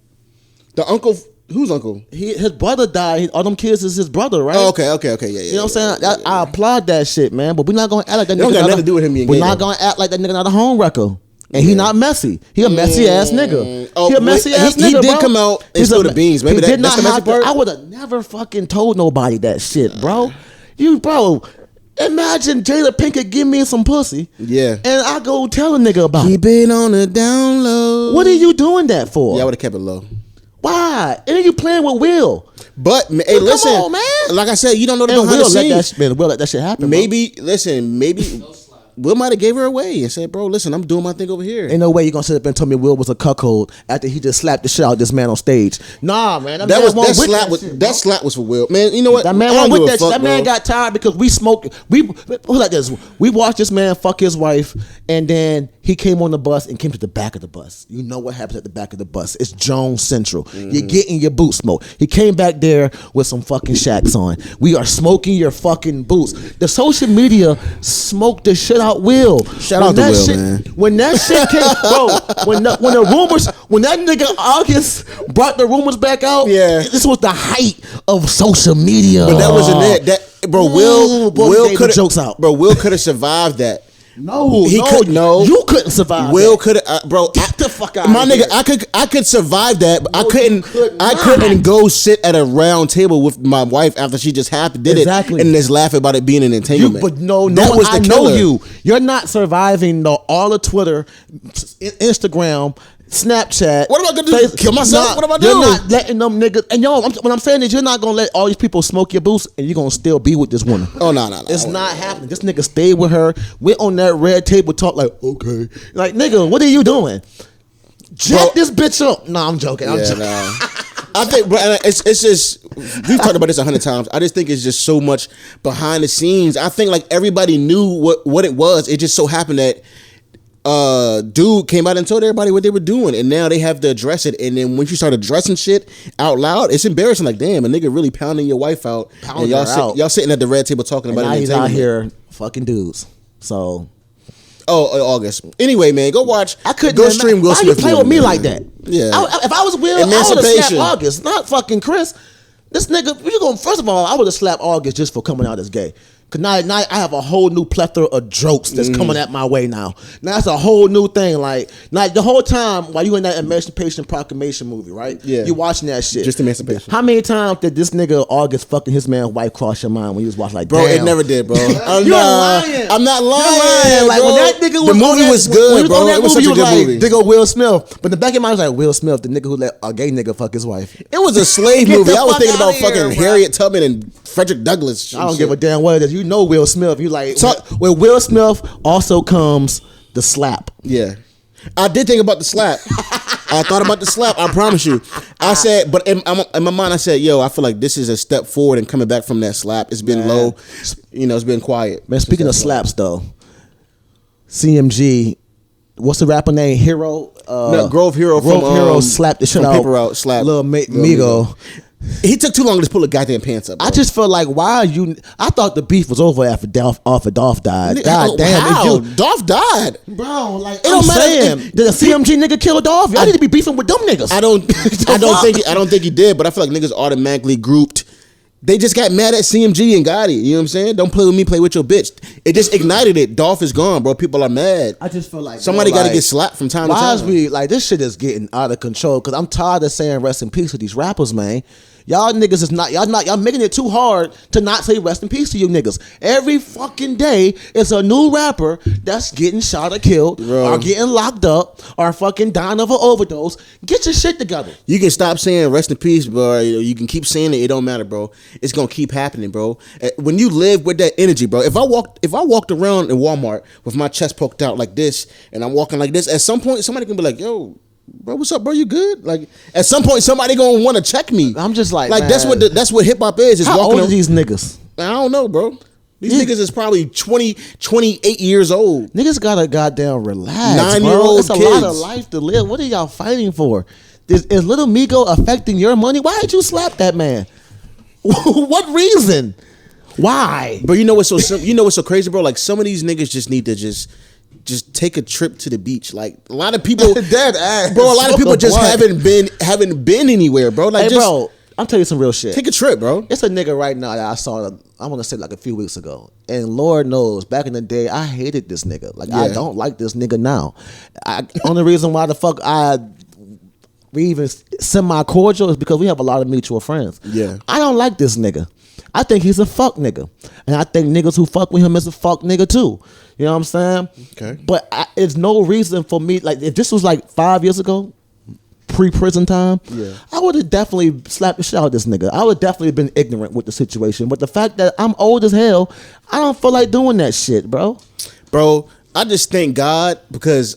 The uncle, whose uncle? His brother died. All them kids is his brother, right? Oh, okay, yeah. You know what I'm saying? I applaud that shit, man. But we're not gonna act like that nigga. Don't got nothing to do with him being gay. We're not gonna act like that nigga not a home wrecker. And he not messy. He a messy ass nigga. Oh, he a messy ass nigga, He did bro. come out and spill the beans. Maybe that's the messy part. I would have never fucking told nobody that shit, bro. Imagine Jada Pinkett give me some pussy. Yeah. And I go tell a nigga about it. He been on the down low. What are you doing that for? Yeah, I would have kept it low. Why? And then you playing with Will. But hey, listen, come on, man. Like I said, you don't know the And behind the scenes. Will let that shit happen. Maybe Will might have gave her away and said, bro, listen, I'm doing my thing over here. Ain't no way you gonna sit up and tell me Will was a cuckold after he just slapped the shit out of this man on stage. Nah, man. That slap was for Will. Man, you know what? That man went with that shit. That man got tired because we smoked. We like this. We watched this man fuck his wife, and then he came on the bus and came to the back of the bus. You know what happens at the back of the bus? It's Jones Central. You're getting your boot smoked. He came back there with some fucking shacks on. We are smoking your fucking boots. The social media smoked the shit out Will. Shout out to Will, man. When that shit came, bro, when that nigga August brought the rumors back out, this was the height of social media. But that wasn't it. Will could have jokes out. Bro, Will could have survived that. No, you couldn't survive. Will could have, bro. Get the fuck out. My of nigga, here. I could survive that, but No, I couldn't go sit at a round table with my wife after she just did it and just laugh about it being an entanglement. But no, that was the I killer. know you. You're not surviving all the Twitter, Instagram, Snapchat. What am I gonna do? Kill myself? What am I doing? You're not letting them niggas. And what I'm saying is, you're not gonna let all these people smoke your boots, and you're gonna still be with this woman. Oh no. It's not happening. This nigga stayed with her. Went on that red table talk like, okay, like nigga, what are you doing? Jack this bitch up. No, I'm joking. I'm joking. I think, bro, it's just, we've talked about this 100 times. I just think it's just so much behind the scenes. I think like everybody knew what it was. It just so happened that dude came out and told everybody what they were doing, and now they have to address it. And then once you start addressing shit out loud, it's embarrassing. Like, damn, a nigga really pounding your wife out, and y'all sitting at the red table talking about it. Now he's out here fucking dudes. So, August. Anyway, man, go watch. I couldn't go stream Will Smith. Why you play with me like that? Yeah. If I was Will, I would have slapped August, not fucking Chris. This nigga, first of all, I would have slapped August just for coming out as gay. Cause now I have a whole new plethora of jokes that's coming at my way now. Now that's a whole new thing. Like the whole time while you in that Emancipation Proclamation movie, right? Yeah. You watching that shit. Just Emancipation. How many times did this nigga August fucking his man's wife cross your mind when you was watching? Like, bro, damn. it never did, bro. You're lying. I'm not lying. You're lying. Like when that nigga was the movie was good, bro. It was such a good movie. They go Will Smith, but in the back of your mind was like Will Smith, the nigga who let a gay nigga fuck his wife. It was a slave movie. I was thinking about fucking Harriet Tubman and Frederick Douglass. I don't give a damn what it is. You know Will Smith. You like with Will Smith also comes the slap. Yeah. I did think about the slap. I thought about the slap. I promise you. I said, but in my mind, I said, yo, I feel like this is a step forward and coming back from that slap. It's been low. It's been quiet. Man, speaking of slaps, though, CMG, what's the rapper name? Hero? Grove Hero Hero slapped the shit out. Paper Route slapped Lil Migo. He took too long to pull the goddamn pants up. Bro. I just feel like, why are you? I thought the beef was over after Dolph died. God damn, how? Dolph died, bro. Like, it don't matter. Did a CMG nigga kill Dolph? Y'all need to be beefing with them niggas. I don't think he did. But I feel like niggas automatically grouped. They just got mad at CMG and got it. You know what I'm saying? Don't play with me, play with your bitch. It just ignited it. Dolph is gone, bro. People are mad. I just feel like somebody got to get slapped from time to time. Why is we like this shit is getting out of control? Because I'm tired of saying rest in peace to these rappers, man. Y'all niggas is y'all making it too hard to not say rest in peace to you niggas. Every fucking day it's a new rapper that's getting shot or killed, bro, or getting locked up, or fucking dying of an overdose. Get your shit together. You can stop saying rest in peace, bro. You can keep saying it. It don't matter, bro. It's gonna keep happening, bro. When you live with that energy, bro. If I walked around in Walmart with my chest poked out like this, and I'm walking like this, at some point somebody can be like, yo, bro, what's up, bro? You good? Like, at some point, somebody gonna want to check me. I'm just like, man, that's what hip hop is. How old are these niggas? I don't know, bro. These niggas is probably 20, 28 years old. Niggas gotta goddamn relax. 9-year-old It's a lot of life to live. What are y'all fighting for? Is Little Migo affecting your money? Why did you slap that man? What reason? Why? But you know what's so crazy, bro? Like, some of these niggas just need to just take a trip to the beach. Like, a lot of people, dead ass, bro. A lot of people just haven't been anywhere, bro. Like, hey, bro, I'm telling you some real shit. Take a trip, bro. It's a nigga right now that I saw. I want to say like a few weeks ago, and Lord knows, back in the day, I hated this nigga. Like, I don't like this nigga now. Only reason why the fuck we even semi cordial is because we have a lot of mutual friends. Yeah, I don't like this nigga. I think he's a fuck nigga, and I think niggas who fuck with him is a fuck nigga too. You know what I'm saying? Okay. But it's no reason for me. Like, if this was like 5 years ago, pre-prison time, I would have definitely slapped the shit out of this nigga. I would definitely have been ignorant with the situation. But the fact that I'm old as hell, I don't feel like doing that shit, bro. Bro, I just thank God because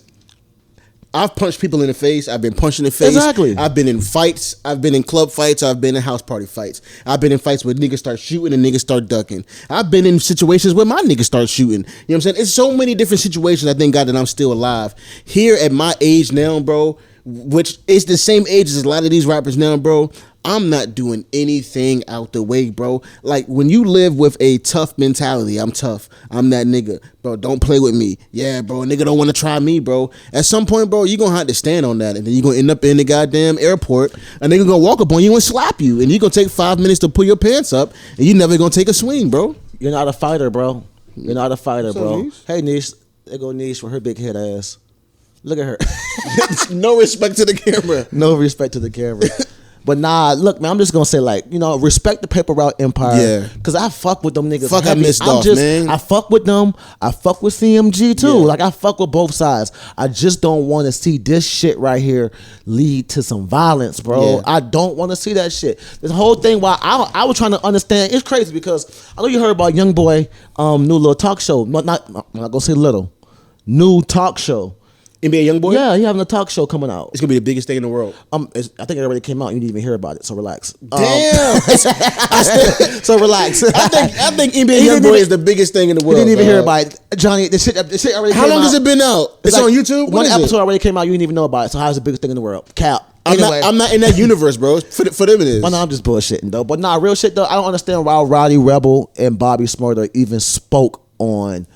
I've punched people in the face. I've been punched in the face. Exactly. I've been in fights. I've been in club fights. I've been in house party fights. I've been in fights where niggas start shooting and niggas start ducking. I've been in situations where my niggas start shooting. You know what I'm saying? It's so many different situations. I thank God that I'm still alive. Here at my age now, bro, which is the same age as a lot of these rappers now, bro, I'm not doing anything out the way, bro. Like, when you live with a tough mentality, I'm tough, I'm that nigga, bro, don't play with me. Yeah, bro, a nigga don't want to try me, bro. At some point, bro, you're going to have to stand on that, and then you're going to end up in the goddamn airport, a nigga going to walk up on you and slap you, and you're going to take 5 minutes to pull your pants up, and you never going to take a swing, bro. You're not a fighter, bro. You're not a fighter, What's up, bro. Niche? Hey, Niche. There go Niche with her big head ass. Look at her. No respect to the camera. No respect to the camera. But nah, look, man, I'm just gonna say, like, you know, respect the Paper Route Empire. Yeah. Cause I fuck with them niggas. Fuck, heavy. I missed off, man. I fuck with them. I fuck with CMG too. Yeah. Like, I fuck with both sides. I just don't want to see this shit right here lead to some violence, bro. Yeah. I don't want to see that shit. This whole thing, while I was trying to understand, it's crazy because I know you heard about Young Boy, new little talk show. I'm not gonna say little. New talk show. NBA Young Boy? Yeah, he having a talk show coming out. It's gonna be the biggest thing in the world. I think it already came out. You didn't even hear about it, so relax. Damn. So relax. I think NBA Young Boy is the biggest thing in the world. You didn't even hear about it, Johnny. The shit already. How came long out. has it been out? It's like on YouTube. One episode already came out. You didn't even know about it. So how's the biggest thing in the world? Cap. Anyway, I'm not in that universe, bro. For them it is. Well, no, I'm just bullshitting though. But nah, real shit though. I don't understand why Roddy Rebel and Bobby Smurder even spoke on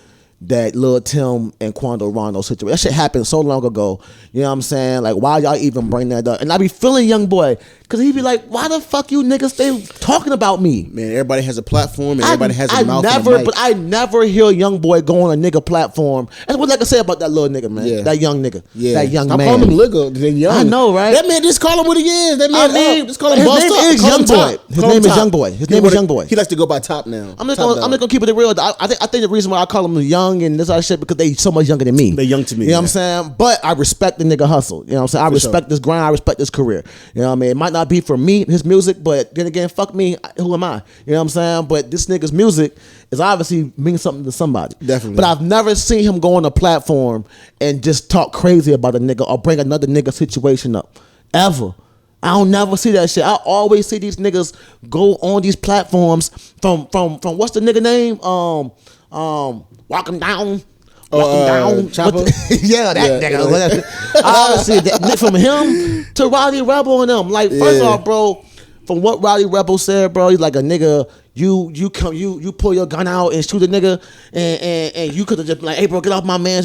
that Lil Tim and Quando Rondo situation. That shit happened so long ago. You know what I'm saying? Like, why y'all even bring that up? And I be feeling Young Boy, because he be like, why the fuck you niggas stay talking about me? Man, everybody has a platform and everybody has a mouth and a mic. But I never hear Young Boy go on a nigga platform. That's what I can say about that little nigga, man. Yeah. That young nigga. Yeah. That young Stop man. calling him Ligga. Then young. I know, right? That man, just call him what he is. That man, just call him his bossed name up. is Call Young him Boy. Top. His Call name him is Top. Young Boy. His name is Young Boy. He likes to go by Top now. I'm just gonna keep it real. I think the reason why I call him Young young and this other shit because they so much younger than me. They young to me. You know what I'm saying? But I respect the nigga hustle. You know what I'm saying? I respect this grind. I respect this career. You know what I mean? It might not be for me, his music, but then again, fuck me. Who am I? You know what I'm saying? But this nigga's music is obviously means something to somebody. Definitely. But I've never seen him go on a platform and just talk crazy about a nigga or bring another nigga situation up. Ever. I don't never see that shit. I always see these niggas go on these platforms from what's the nigga name? Walk him down. Chopper? Yeah, that nigga. I see that from him to Roddy Rebel and them. Like, first off, bro, from what Roddy Rebel said, bro, he's like a nigga. You pull your gun out and shoot a nigga, and you could have just been like, hey, bro, get off my man.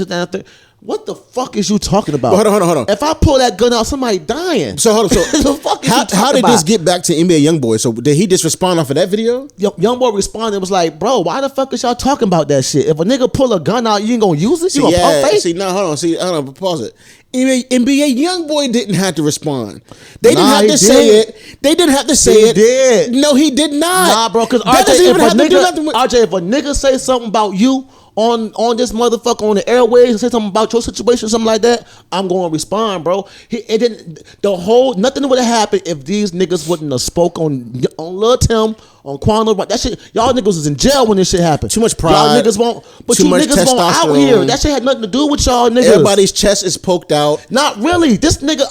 What the fuck is you talking about? Hold on. If I pull that gun out, somebody dying. So hold on. So the fuck how did this get back to NBA YoungBoy? So did he just respond off of that video? YoungBoy responded and was like, bro, why the fuck is y'all talking about that shit? If a nigga pull a gun out, you ain't gonna use it? You gonna pump fake? Hold on, pause it. NBA YoungBoy didn't have to respond. They didn't have to say it. They didn't have to say it. He did. No, he did not. Nah, bro, because RJ, if a nigga say something about you on this motherfucker on the airways and say something about your situation, something like that, I'm going to respond, bro. Nothing would have happened if these niggas wouldn't have spoke on Lil Tim, on Quando. That shit, y'all niggas was in jail when this shit happened. Too much pride. Y'all niggas won't, but you niggas won't out here. That shit had nothing to do with y'all niggas. Everybody's chest is poked out. Not really. This nigga,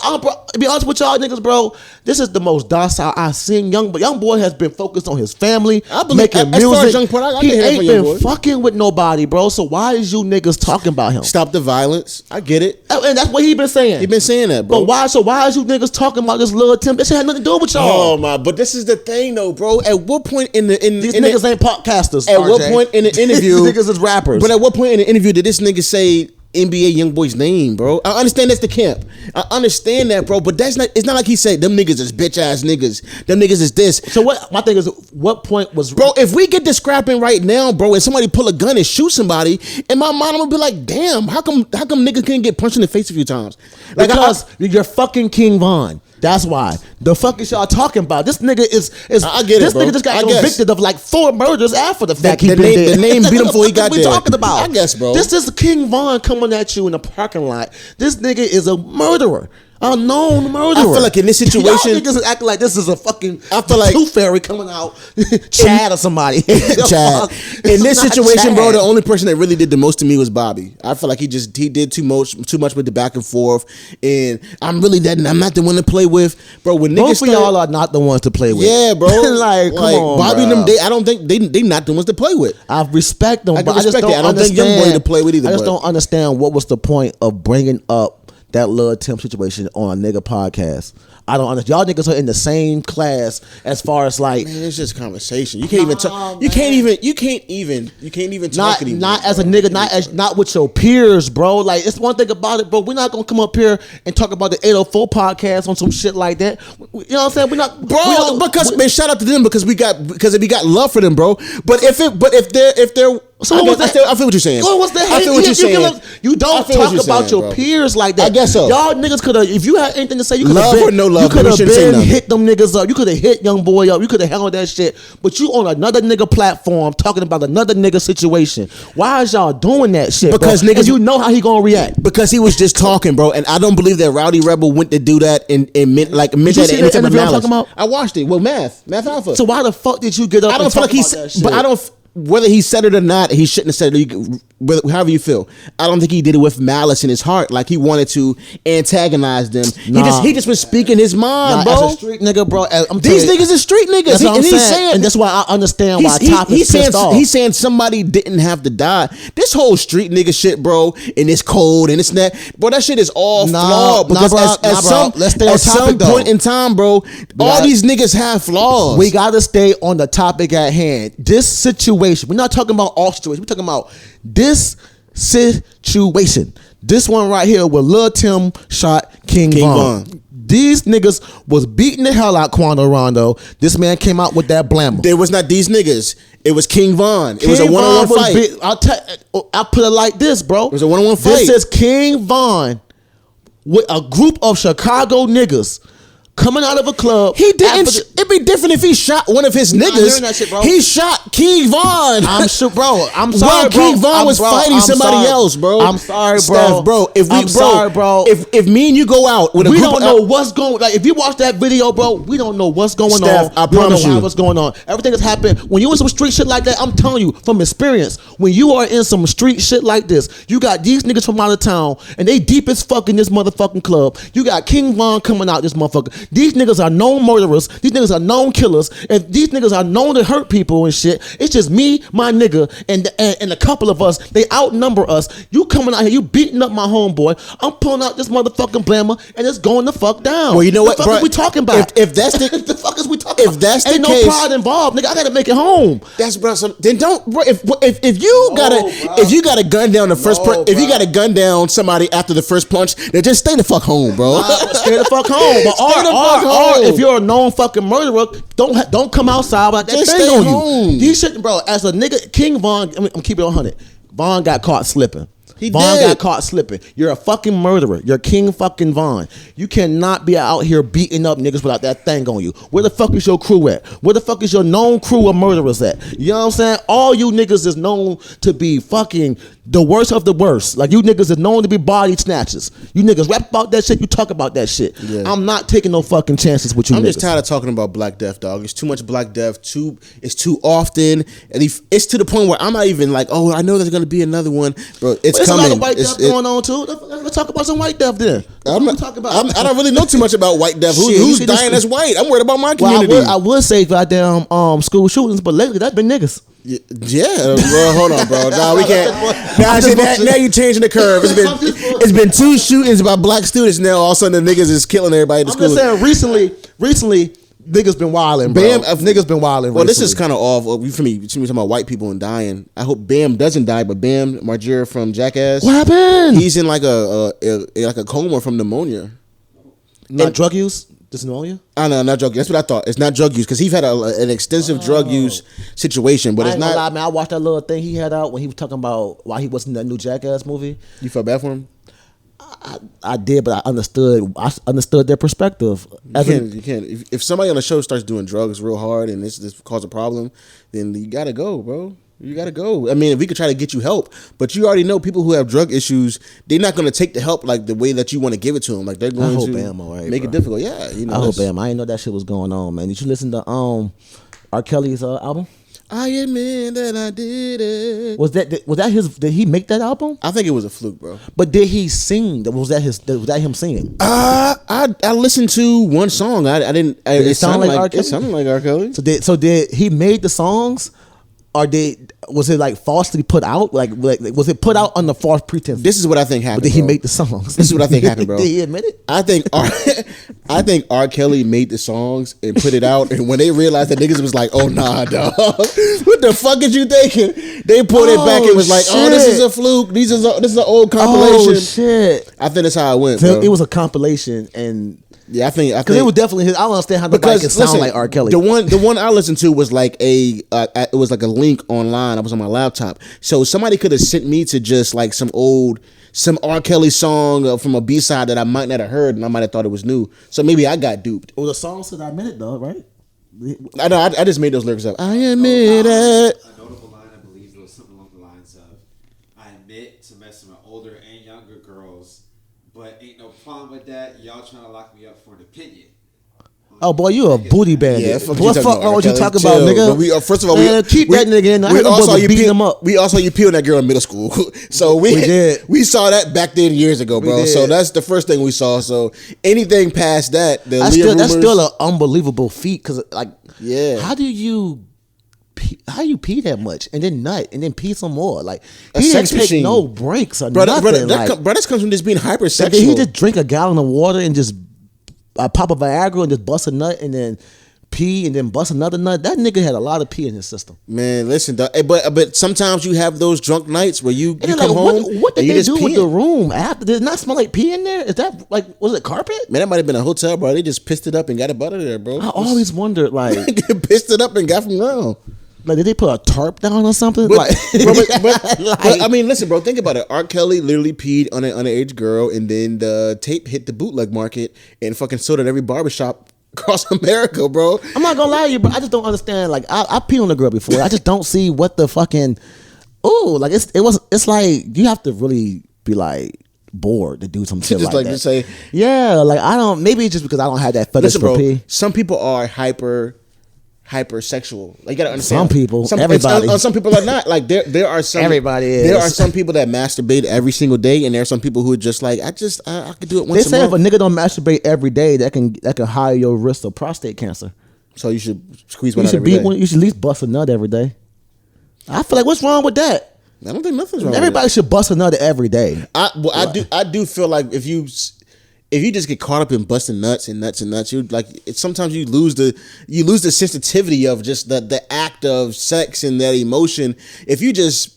to be honest with y'all niggas, bro, this is the most docile I've seen. Young boy has been focused on his family, making music. He ain't been fucking with nobody, bro. So why is you niggas talking about him? Stop the violence. I get it. And that's what he been saying. He been saying that, bro. But why is you niggas talking about this little Tim? That shit had nothing to do with y'all. Oh my! But this is the thing, though, bro. At what point these niggas ain't podcasters? At what point in the interview? These niggas is rappers. But at what point in the interview did this nigga say NBA YoungBoy's name, bro? I understand that's the camp. I understand that, bro. But that's not. It's not like he said them niggas is bitch ass niggas. Them niggas is this. So what? My thing is, what point was, bro? If we get to scrapping right now, bro, and somebody pull a gun and shoot somebody, in my mind I'm gonna be like, damn, how come niggas can't get punched in the face a few times? Like, because you're fucking King Von. That's why. The fuck is y'all talking about? This nigga is I get this it, bro. Nigga just got convicted of like 4 murders after the fact he been dead. The name beat him before he got there. What we talking about? I guess, bro. This is King Von coming at you in the parking lot. This nigga is a murderer. A known murderer. I feel like in this situation, y'all niggas acting like this is a fucking tooth fairy coming out, Chad or somebody. Chad. In this situation, bro, the only person that really did the most to me was Bobby. I feel like he did too much with the back and forth, and I'm not the one to play with, bro. When both of y'all are not the ones to play with. Yeah, bro. like come on, Bobby bro. And them. I don't think they not the ones to play with. I respect them, but I just don't think YoungBoy to play with either. I just don't understand what was the point of bringing up that Lil Tim situation on a nigga podcast. I don't understand. Y'all niggas are in the same class as far as like, man, it's just conversation. You can't even talk. You can't even talk anymore. Not as a nigga, not with your peers, bro. Like, it's one thing about it, bro. We're not gonna come up here and talk about the 804 podcast on some shit like that. You know what I'm saying? We're not, bro. Man, shout out to them because we got love for them, bro. But if they're so I feel what you're saying. What was the hate? I feel what you're saying. You don't talk about your peers like that. I guess so. Y'all niggas could have, if you had anything to say, you could have love or no love. You could have been hit them niggas up. You could have hit Young Boy up. You could have handled that shit. But you on another nigga platform talking about another nigga situation. Why is y'all doing that shit? Because bro? niggas, you know how he gonna react. Because he was just talking, bro. And I don't believe that Rowdy Rebel went to do that and meant that any type of malice. I watched it. Well, Math Alpha. So why the fuck did you get up? I don't feel like he's. But I don't. Whether he said it or not, he shouldn't have said it. However you feel, I don't think he did it with malice in his heart, like he wanted to antagonize them. Nah. He just was speaking his mind, bro. As a street nigga, bro. These niggas are street niggas. That's what I'm saying, and that's why I understand why Top is pissed off. He's saying somebody didn't have to die. This whole street nigga shit, bro, and it's cold and it's that, bro. That shit is all flawed because at some point in time, bro, all these niggas have flaws. We gotta stay on the topic at hand. This situation. We're not talking about all situations. We're talking about this situation. This one right here where Lil Tim shot King Von. These niggas was beating the hell out Quando Rondo. This man came out with that blammer. There was not these niggas. It was King Von. It was a one-on-one fight. I'll put it like this, bro. It was a one-on-one fight. This is King Von with a group of Chicago niggas coming out of a club. He didn't. after the- It'd be different if he shot one of his niggas. hearing that shit, bro. He shot King Von. I'm sure, bro. I'm sorry, While bro. King Von was fighting I'm somebody sorry. else, bro. I'm sorry, bro. Steph, bro. Sorry, bro. If me and you go out with a We group don't of, know what's going. Like, if you watch that video, bro, we don't know what's going Steph, on. I We don't promise know you. what's going on. Everything that's happened when you in some street shit like that. I'm telling you from experience. When you are in some street shit like this, you got these niggas from out of town and they deep as fuck in this motherfucking club. You got King Von coming out this motherfucker. These niggas are known murderers. These niggas are known killers. And these niggas are known to hurt people and shit. It's just me, my nigga, and a couple of us. They outnumber us. You coming out here, you beating up my homeboy. I'm pulling out this motherfucking blammer and it's going the fuck down. Well, you know what, the fuck bro? is we talking about? If that's the the fuck is we talking about? if that's the Ain't case- no pride involved, nigga. I gotta make it home. That's bro. So then don't. Bro, if you gotta gun down the first if you gotta gun down somebody after the first punch, then just stay the fuck home, bro. Stay the fuck home. But Stay the fuck home. if you're a known fucking murderer, don't come outside like that Just thing stay on home. you. These shit, bro. As a nigga, King Von, I'm keeping it 100. Von got caught slipping. Von did. got caught slipping. You're a fucking murderer. You're King fucking Von. You cannot be out here beating up niggas without that thing on you. Where the fuck is your crew at? Where the fuck is your known crew of murderers at? You know what I'm saying? All you niggas is known to be fucking the worst of the worst. Like, you niggas is known to be body snatchers. You niggas rap about that shit. You talk about that shit. Yeah. I'm not taking no fucking chances with you I'm niggas. just tired of talking about Black Death, dog. It's too much Black Death. It's too often, and it's to the point where I'm not even like, oh, I know there's gonna be another one, bro. It's There's coming. a lot of white death going on too. Let's talk about some white death then. I'm not, talk about. I don't really know too much about white death. Shit, you Who's see this- dying as white? I'm worried about my Well, community. I would say goddamn school shootings, but lately that's been niggas. Yeah, bro. Hold on, bro. Nah, we can't. Now you changing the curve. It's been 2 shootings by black students. Now all of a sudden the niggas is killing everybody at the I'm school. just saying recently niggas been wilding, bro. Bam, Niggas been wilding. Well, this is kind of off. For me, talking about white people and dying. I hope Bam doesn't die, but Bam Margera from Jackass. What happened? He's in like a coma from pneumonia. Not drug use. Just pneumonia. I know, not drug use. That's what I thought. It's not drug use because he's had an extensive drug use situation, but I it's ain't gonna not. lie, man. I watched that little thing he had out when he was talking about why he wasn't in that new Jackass movie. You felt bad for him. I did, but I understood their perspective. You can't. If somebody on the show starts doing drugs real hard and this cause a problem, then you gotta go, bro. You gotta go. I mean, we could try to get you help, but you already know people who have drug issues. They're not gonna take the help like the way that you want to give it to them. Like they're going hope to Bam all right, make bro. it difficult. Yeah, you know. I hope Bam. I didn't know that shit was going on, man. Did you listen to R. Kelly's album? I admit that I did it. Was that his? Did he make that album? I think it was a fluke, bro. But did he sing? Was that him singing? I listened to one song. I didn't. It sound sounded like R. like Kelly? it sounded like R. Kelly. So did he made the songs, or was it like falsely put out? Like was it put out under false pretense? This is what I think happened. But did he bro. make the songs? This is what I think happened, bro. Did he admit it? I think R. Kelly made the songs and put it out, and when they realized that niggas was like, "Oh nah, dog, what the fuck is you thinking?" They pulled it back and was like, "Oh, this is shit. a fluke. This is an old compilation." Oh shit! I think that's how it went, So bro. it was a compilation, and yeah, I think because it was definitely his. I don't understand how nobody can sound like R. Kelly. The one I listened to was like it was like a link online. I was on my laptop, so somebody could have sent me to just like some R. Kelly song from a B-side that I might not have heard, and I might have thought it was new. So maybe I got duped. Well, the song said I meant it though, right? I know. I just made those lyrics up. I admit it. A notable line, I believe, was something along the lines of, "I admit to messing with older and younger girls, but ain't no problem with that. Y'all trying to lock me up for an opinion." Oh boy, you a booty bandit. Yeah, fuck What you talking about, what you R. talking Kelly. about, Chill. nigga? But we, first of all, Man, keep that nigga in. I heard them boys was beating him up. We also you peeled that girl in middle school, so we did. We saw that back then years ago, bro. did. So that's the first thing we saw. So anything past that, That's still an unbelievable feat. Because like, Yeah. how do you pee that much and then nut and then pee some more? Like A he didn't sex take machine. no breaks or bro. nothing. That comes from just being hypersexual. Like, did he just drink a gallon of water and just pop a Viagra and just bust a nut and then pee and then bust another nut? That nigga had a lot of pee in his system. Man, listen, dog, but sometimes you have those drunk nights where you And come like, home. what did and you they just do with peeing. the room after? Did it not smell like pee in there? Is that like, was it carpet? Man, that might have been a hotel, bro. They just pissed it up and got it out of there, bro. I always wondered, like, pissed it up and got from around. Like, did they put a tarp down or something? But, Like, but I mean, listen, bro. Think about it. R. Kelly literally peed on an underage girl, and then the tape hit the bootleg market and fucking sold at every barbershop across America, bro. I'm not gonna lie to you, but I just don't understand. Like, I peed on a girl before. I just don't see what the fucking. Ooh, like it's like you have to really be like bored to do some shit Just like that. to say, yeah, like I don't. Maybe it's just because I don't have that fetish listen, for bro. pee. Some people are hypersexual. Like, you gotta understand. Some people, everybody. Some people are not. Like there are some. Everybody is. There are some people that masturbate every single day, and there are some people who are just like, I could do it once. They say a if a month. nigga don't masturbate every day, that can higher your risk of prostate cancer. So you should squeeze one You out should every day. You should at least bust a nut every day. I feel like what's wrong with that? I don't think nothing's wrong. Everybody should bust a nut every day. I do feel like if you just get caught up in busting nuts, you like sometimes you lose the sensitivity of just the act of sex and that emotion. If you just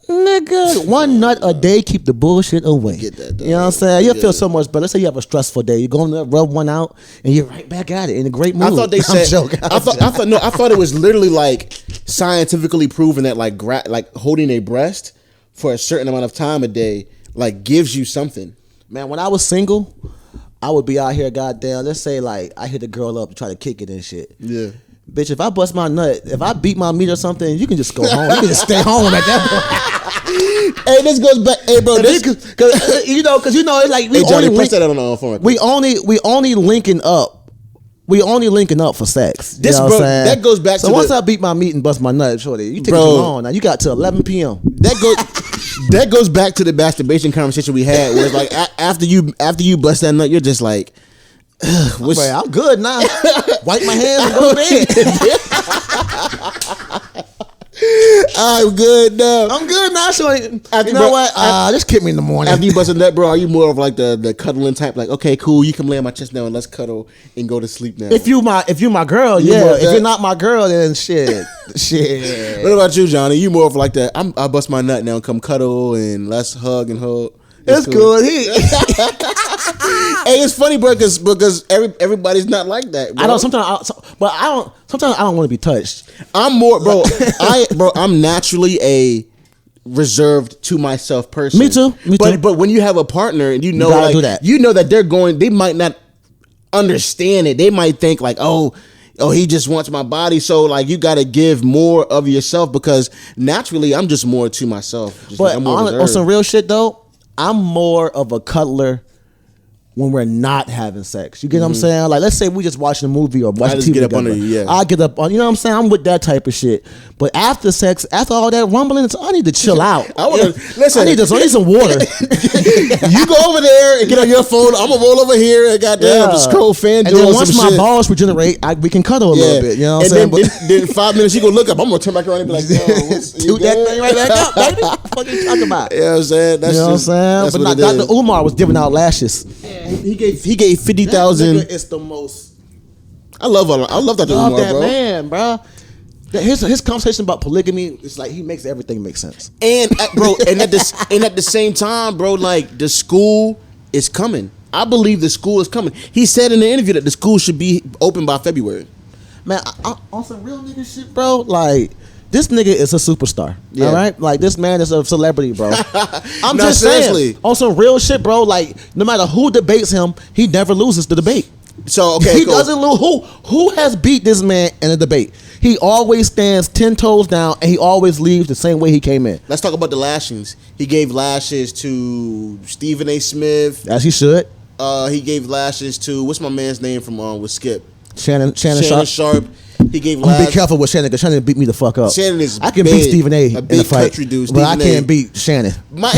Nigga, one nut a day keep the bullshit away. Get that, dog. You know what I'm saying? You'll feel so much better. Let's say you have a stressful day. You go in there, rub one out, and you're right back at it in a great mood. I thought they I'm said. joking. I thought it was literally like scientifically proven that like holding a breast for a certain amount of time a day like gives you something. Man, when I was single, I would be out here, goddamn. Let's say like I hit a girl up to try to kick it and shit. Yeah. Bitch, if I bust my nut, if I beat my meat or something, you can just go home. You can just stay home at that point. Hey, this goes back. Hey, bro, this. Cause it's like we Hey, Johnny, only press that on the phone. we only linking up. We only linking up for sex. This, you know bro, what I'm saying? that goes back so to once the- I beat my meat and bust my nut, shorty, you take Bro. it too long. Now you got to 11 p.m. That goes back to the masturbation conversation we had, where it's like after you bust that nut, you're just like, Wait, I'm good now. Wipe my hands and go to bed. I'm good now. I'm good now, shorty. You After- know bro, what? Just kick me in the morning. After you bust a nut, bro, are you more of like the cuddling type? Like, okay, cool, you can lay on my chest now and let's cuddle and go to sleep now. If you my girl, You yeah. more If that- you're not my girl, then shit. Shit. What about you, Johnny? You more of like that? I bust my nut now and come cuddle and let's hug and hold. It's cool. good. Hey, it's funny, bro, because everybody's not like that. Bro. Sometimes I don't want to be touched. I'm more, bro. I'm naturally a reserved to myself person. Me too. But when you have a partner and you know, gotta like, do that. you know that they might not understand it. They might think like, oh, he just wants my body. So like, you got to give more of yourself because naturally, I'm just more to myself. But I'm more on reserved. some real shit though, I'm more of a cuddler when we're not having sex. You get what I'm saying? Like, let's say we just watching a movie or watching just TV get up together. under you, yeah. I get up on, you know what I'm saying? I'm with that type of shit. But after sex, after all that rumbling, I need to chill out. Listen. I need some water. You go over there and get on your phone. I'm gonna roll over here and goddamn scroll fan. And then once my balls regenerate, we can cuddle a little bit. You know what I'm saying? Then 5 minutes you go look up. I'm gonna turn back around and be like, yo, Toot that thing right back up, baby. What the fuck you talking about? You know what I'm saying? That's You know what I'm saying? That's But what Dr. it is. Umar was giving out lashes. He gave 50,000. It's the most. I love Dr. Love Umar, that bro. man, bro. His conversation about polygamy is like he makes everything make sense. And at the same time, bro, like the school is coming. I believe the school is coming. He said in the interview that the school should be open by February. Man, on some real nigga shit, bro. Like this nigga is a superstar. Yeah. All right, like this man is a celebrity, bro. I'm No, just seriously. saying on some real shit, bro. Like no matter who debates him, he never loses the debate. So okay, He cool. doesn't lose. Who has beat this man in a debate? He always stands 10 toes down, and he always leaves the same way he came in. Let's talk about the lashings. He gave lashes to Stephen A. Smith. As he should. He gave lashes to what's my man's name from with Skip? Shannon Sharp. He gave I'm gonna lashes. be careful with Shannon because Shannon beat me the fuck up. Shannon is I can big, beat Stephen A. a in big a fight, country dude, but I Stephen A. can't beat Shannon. My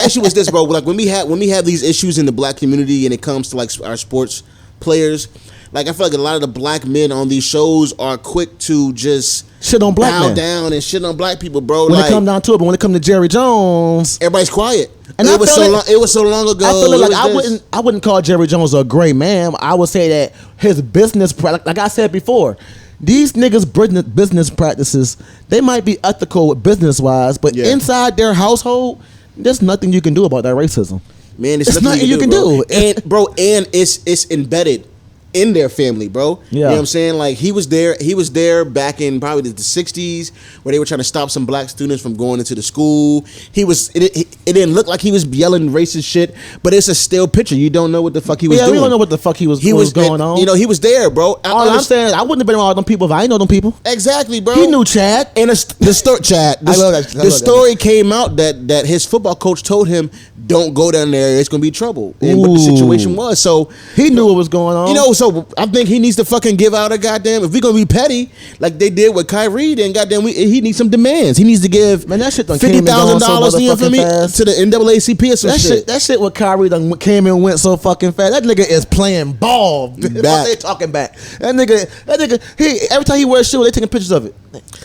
issue was this, bro. Like when we have these issues in the black community, and it comes to like our sports players. Like I feel like a lot of the black men on these shows are quick to just Shit on black bow men. down and shit on black people, bro. When like it come down to it, but when it come to Jerry Jones, everybody's quiet. And it I was feel so like- long. It was so long ago. I feel like It was this. I wouldn't call Jerry Jones a great man. I would say that his business, like I said before, these niggas' business practices, they might be ethical business wise, but Yeah. inside their household, there's nothing you can do about that racism. Man, It's nothing you can bro. do. And bro, and it's embedded. in their family, bro. Yeah. You know what I'm saying? Like he was there back in probably the 60s where they were trying to stop some black students from going into the school. It didn't look like he was yelling racist shit, but it's a still picture. You don't know what the fuck he was doing. We don't know what the fuck he was going on. You know, he was there, bro. All I'm saying, I wouldn't have been around them people if I didn't know them people. Exactly, bro. He knew Chad. And the story, Chad. I love that. The story came out that his football coach told him, "Don't go down there. It's gonna be trouble." And what the situation was, so he knew what was going on. You know, so I think he needs to fucking give out a goddamn. If we're gonna be petty like they did with Kyrie, then goddamn, he needs some demands. He needs to give that shit done $50,000 for me to the NAACP or some shit. That shit with Kyrie done came and went so fucking fast. That nigga is playing ball. What they talking back? That nigga. He every time he wears shoe, they taking pictures of it.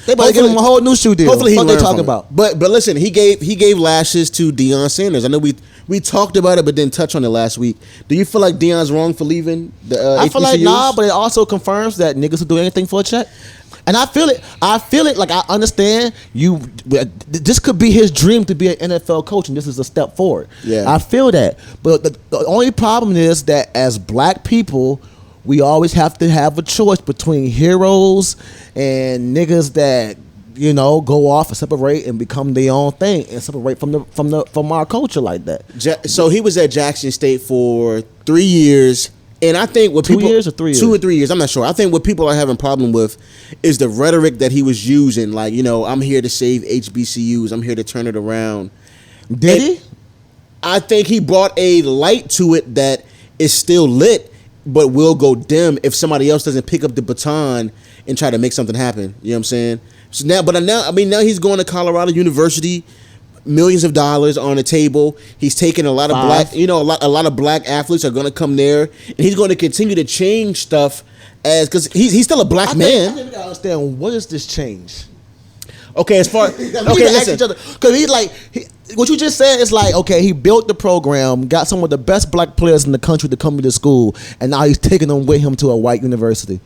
They about to give him a whole new shoe deal. Hopefully, what they talking about? But listen, he gave lashes to Deion Sanders. I know we talked about it, but didn't touch on it last week. Do you feel like Deion's wrong for leaving the I feel like nah, but it also confirms that niggas will do anything for a check. And I feel it like I understand you. This could be his dream to be an NFL coach, and this is a step forward. Yeah, I feel that. But the only problem is that as black people, we always have to have a choice between heroes and niggas that, you know, go off and separate and become their own thing and separate from our culture like that. So he was at Jackson State for 3 years. And I think what 2 years or 3 years? 2 or 3 years, I'm not sure. I think what people are having problem with is the rhetoric that he was using. Like, you know, I'm here to save HBCUs. I'm here to turn it around. Did he? I think he brought a light to it that is still lit, but will go dim if somebody else doesn't pick up the baton and try to make something happen. You know what I'm saying? So now he's going to Colorado University. Millions of dollars on the table. He's taking a lot of a lot of black athletes are going to come there, and he's going to continue to change stuff because he's still a black man. I think we gotta understand, what is this change? Okay, as far listen, because what you just said is like, okay, he built the program, got some of the best black players in the country to come to the school, and now he's taking them with him to a white university.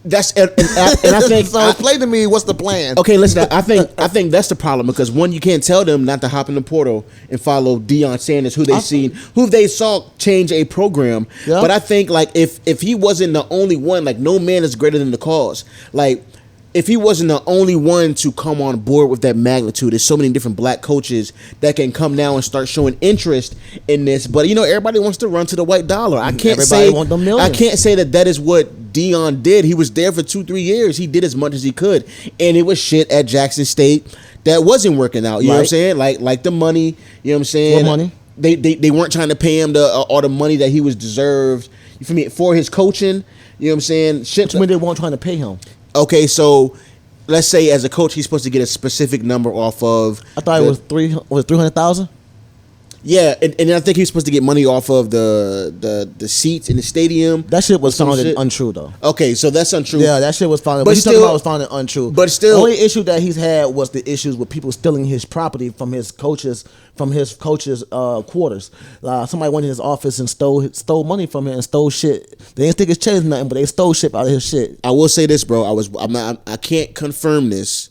That's and I think so. Explain to me what's the plan. Okay, listen. I think that's the problem because one, you can't tell them not to hop in the portal and follow Deion Sanders, who they saw change a program. Yeah. But I think like if he wasn't the only one, like no man is greater than the cause. Like if he wasn't the only one to come on board with that magnitude, there's so many different black coaches that can come now and start showing interest in this. But you know, everybody wants to run to the white dollar. I can't say that is what Deion did. He was there for 2-3 years. He did as much as he could, and it was shit at Jackson State that wasn't working out. You know what I'm saying? Like the money. You know what I'm saying? What money? They weren't trying to pay him all the money that he was deserved. You feel me? For his coaching. You know what I'm saying? Shit. When they weren't trying to pay him. Okay, so let's say as a coach, he's supposed to get a specific number off of. I thought it was 300,000. Yeah, and I think he was supposed to get money off of the seats in the stadium. That shit was founded untrue though. Okay, so that's untrue. Yeah, that shit was founded. But still, talking about was founded untrue. But still, the only issue that he's had was the issues with people stealing his property from his coaches quarters. Somebody went in his office and stole money from him and stole shit. They didn't think his change nothing, but they stole shit out of his shit. I will say this, bro. I can't confirm this.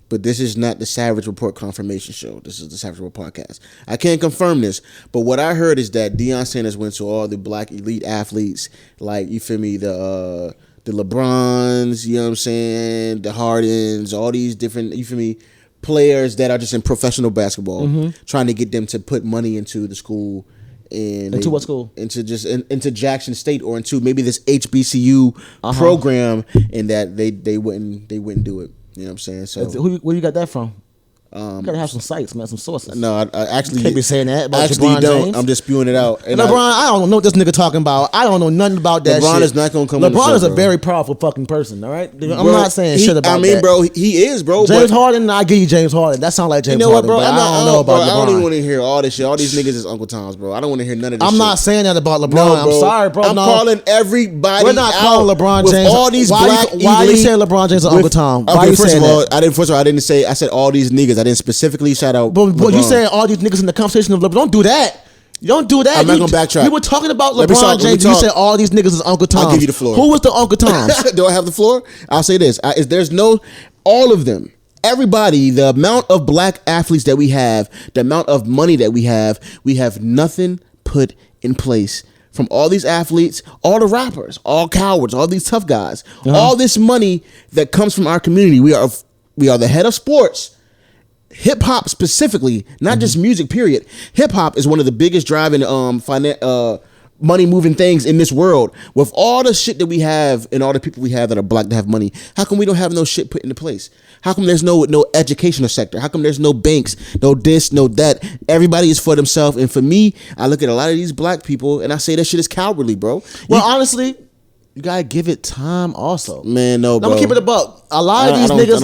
But this is not the Savage Report confirmation show. This is the Savage Report podcast. I can't confirm this, but what I heard is that Deion Sanders went to all the black elite athletes, like, you feel me, the LeBrons, you know what I'm saying, the Hardens, all these different, you feel me, players that are just in professional basketball, trying to get them to put money into the school. Into what school? Into Jackson State or into maybe this HBCU program, and that they wouldn't do it. You know what I'm saying? So where you got that from? You gotta have some sites, man, some sources. No, I actually can't be saying that about actually LeBron don't. James. I'm just spewing it out. And LeBron, I don't know what this nigga talking about. I don't know nothing about that. LeBron shit. is not gonna come. LeBron is a very powerful fucking person. All right, I'm not saying shit about that. I mean, bro, he is, bro. James Harden, I give you James Harden. That sounds like James Harden. You know what, bro? I don't know about LeBron. I don't even want to hear all this shit. All these niggas is Uncle Tom's, bro. I don't want to hear none of this. I'm not saying that about LeBron. No, I'm sorry, bro. I'm calling everybody. We're not calling LeBron James. All these black. Why are you saying LeBron James is Uncle Tom? Okay, first of all, I didn't say. I said all these niggas. I didn't specifically shout out. But you saying all these niggas in the conversation of LeBron? Don't do that. You don't do that. I'm not gonna backtrack. We were talking about LeBron James. You said all these niggas is Uncle Tom. I'll give you the floor. Who was the Uncle Tom? Do I have the floor? I'll say this. There's no, all of them. Everybody, the amount of black athletes that we have, the amount of money that we have nothing put in place from all these athletes, all the rappers, all cowards, all these tough guys, all this money that comes from our community. We are the head of sports. Hip hop specifically, not just music. Period. Hip hop is one of the biggest driving money moving things in this world. With all the shit that we have and all the people we have that are black that have money, how come we don't have no shit put into place? How come there's no educational sector? How come there's no banks, no this, no that? Everybody is for themselves. And for me, I look at a lot of these black people and I say that shit is cowardly, bro. Well, honestly, you gotta give it time also. Man, no, bro. I'm gonna keep it a buck. A lot of these niggas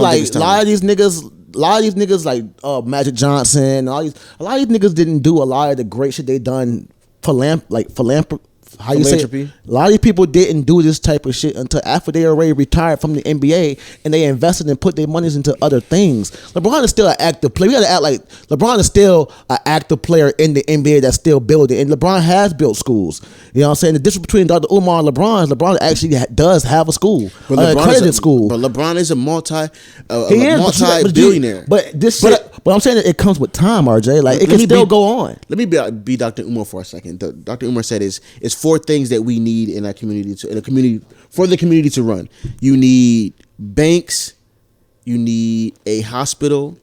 like Magic Johnson, a lot of these niggas didn't do a lot of the great shit they done philanthropy. How you say it? A lot of these people didn't do this type of shit until after they already retired from the NBA and they invested and put their monies into other things. LeBron is still an active player. We gotta act like LeBron is still an active player in the NBA that's still building. And LeBron has built schools. You know what I'm saying? The difference between Dr. Umar and LeBron is LeBron actually does have a school, an accredited school. But LeBron is a multi-billionaire. But I'm saying that it comes with time, RJ. Like it can still go on. Let me be Dr. Umar for a second. Dr. Umar said it's 4 things that we need in our community for the community to run. You need banks, you need a hospital,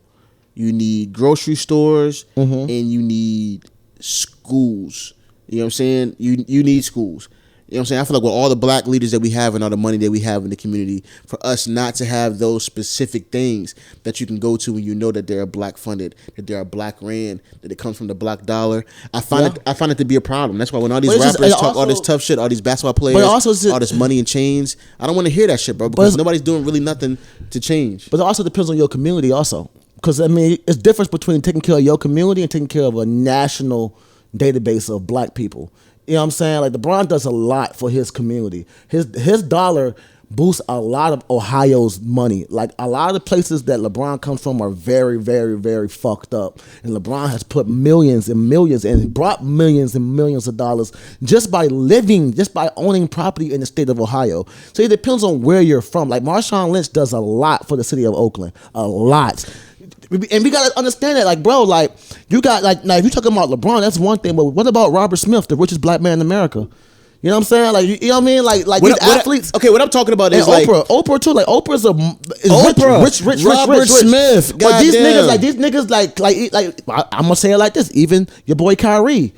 you need grocery stores, and you need schools. You know what I'm saying? You need schools. You know what I'm saying? I feel like with all the black leaders that we have and all the money that we have in the community, for us not to have those specific things that you can go to when you know that they're black funded, that they're black ran, that it comes from the black dollar, I find it to be a problem. That's why when all these rappers talk all this tough shit, all these basketball players, all this money and chains, I don't want to hear that shit, bro, because nobody's doing really nothing to change. But it also depends on your community also. Because, I mean, it's difference between taking care of your community and taking care of a national database of black people. You know what I'm saying? Like LeBron does a lot for his community. His dollar boosts a lot of Ohio's money. Like a lot of the places that LeBron comes from are very, very, very fucked up. And LeBron has put millions and millions and brought millions and millions of dollars just by owning property in the state of Ohio. So it depends on where you're from. Like Marshawn Lynch does a lot for the city of Oakland. A lot. And we gotta understand that, like, bro, like you got like now if you're talking about LeBron, that's one thing. But what about Robert Smith, the richest black man in America? You know what I'm saying? Like, you know what I mean? Like these athletes. What I'm talking about is like Oprah too. Like Oprah's rich. Robert Smith. But these niggas, I'm gonna say it like this. Even your boy Kyrie,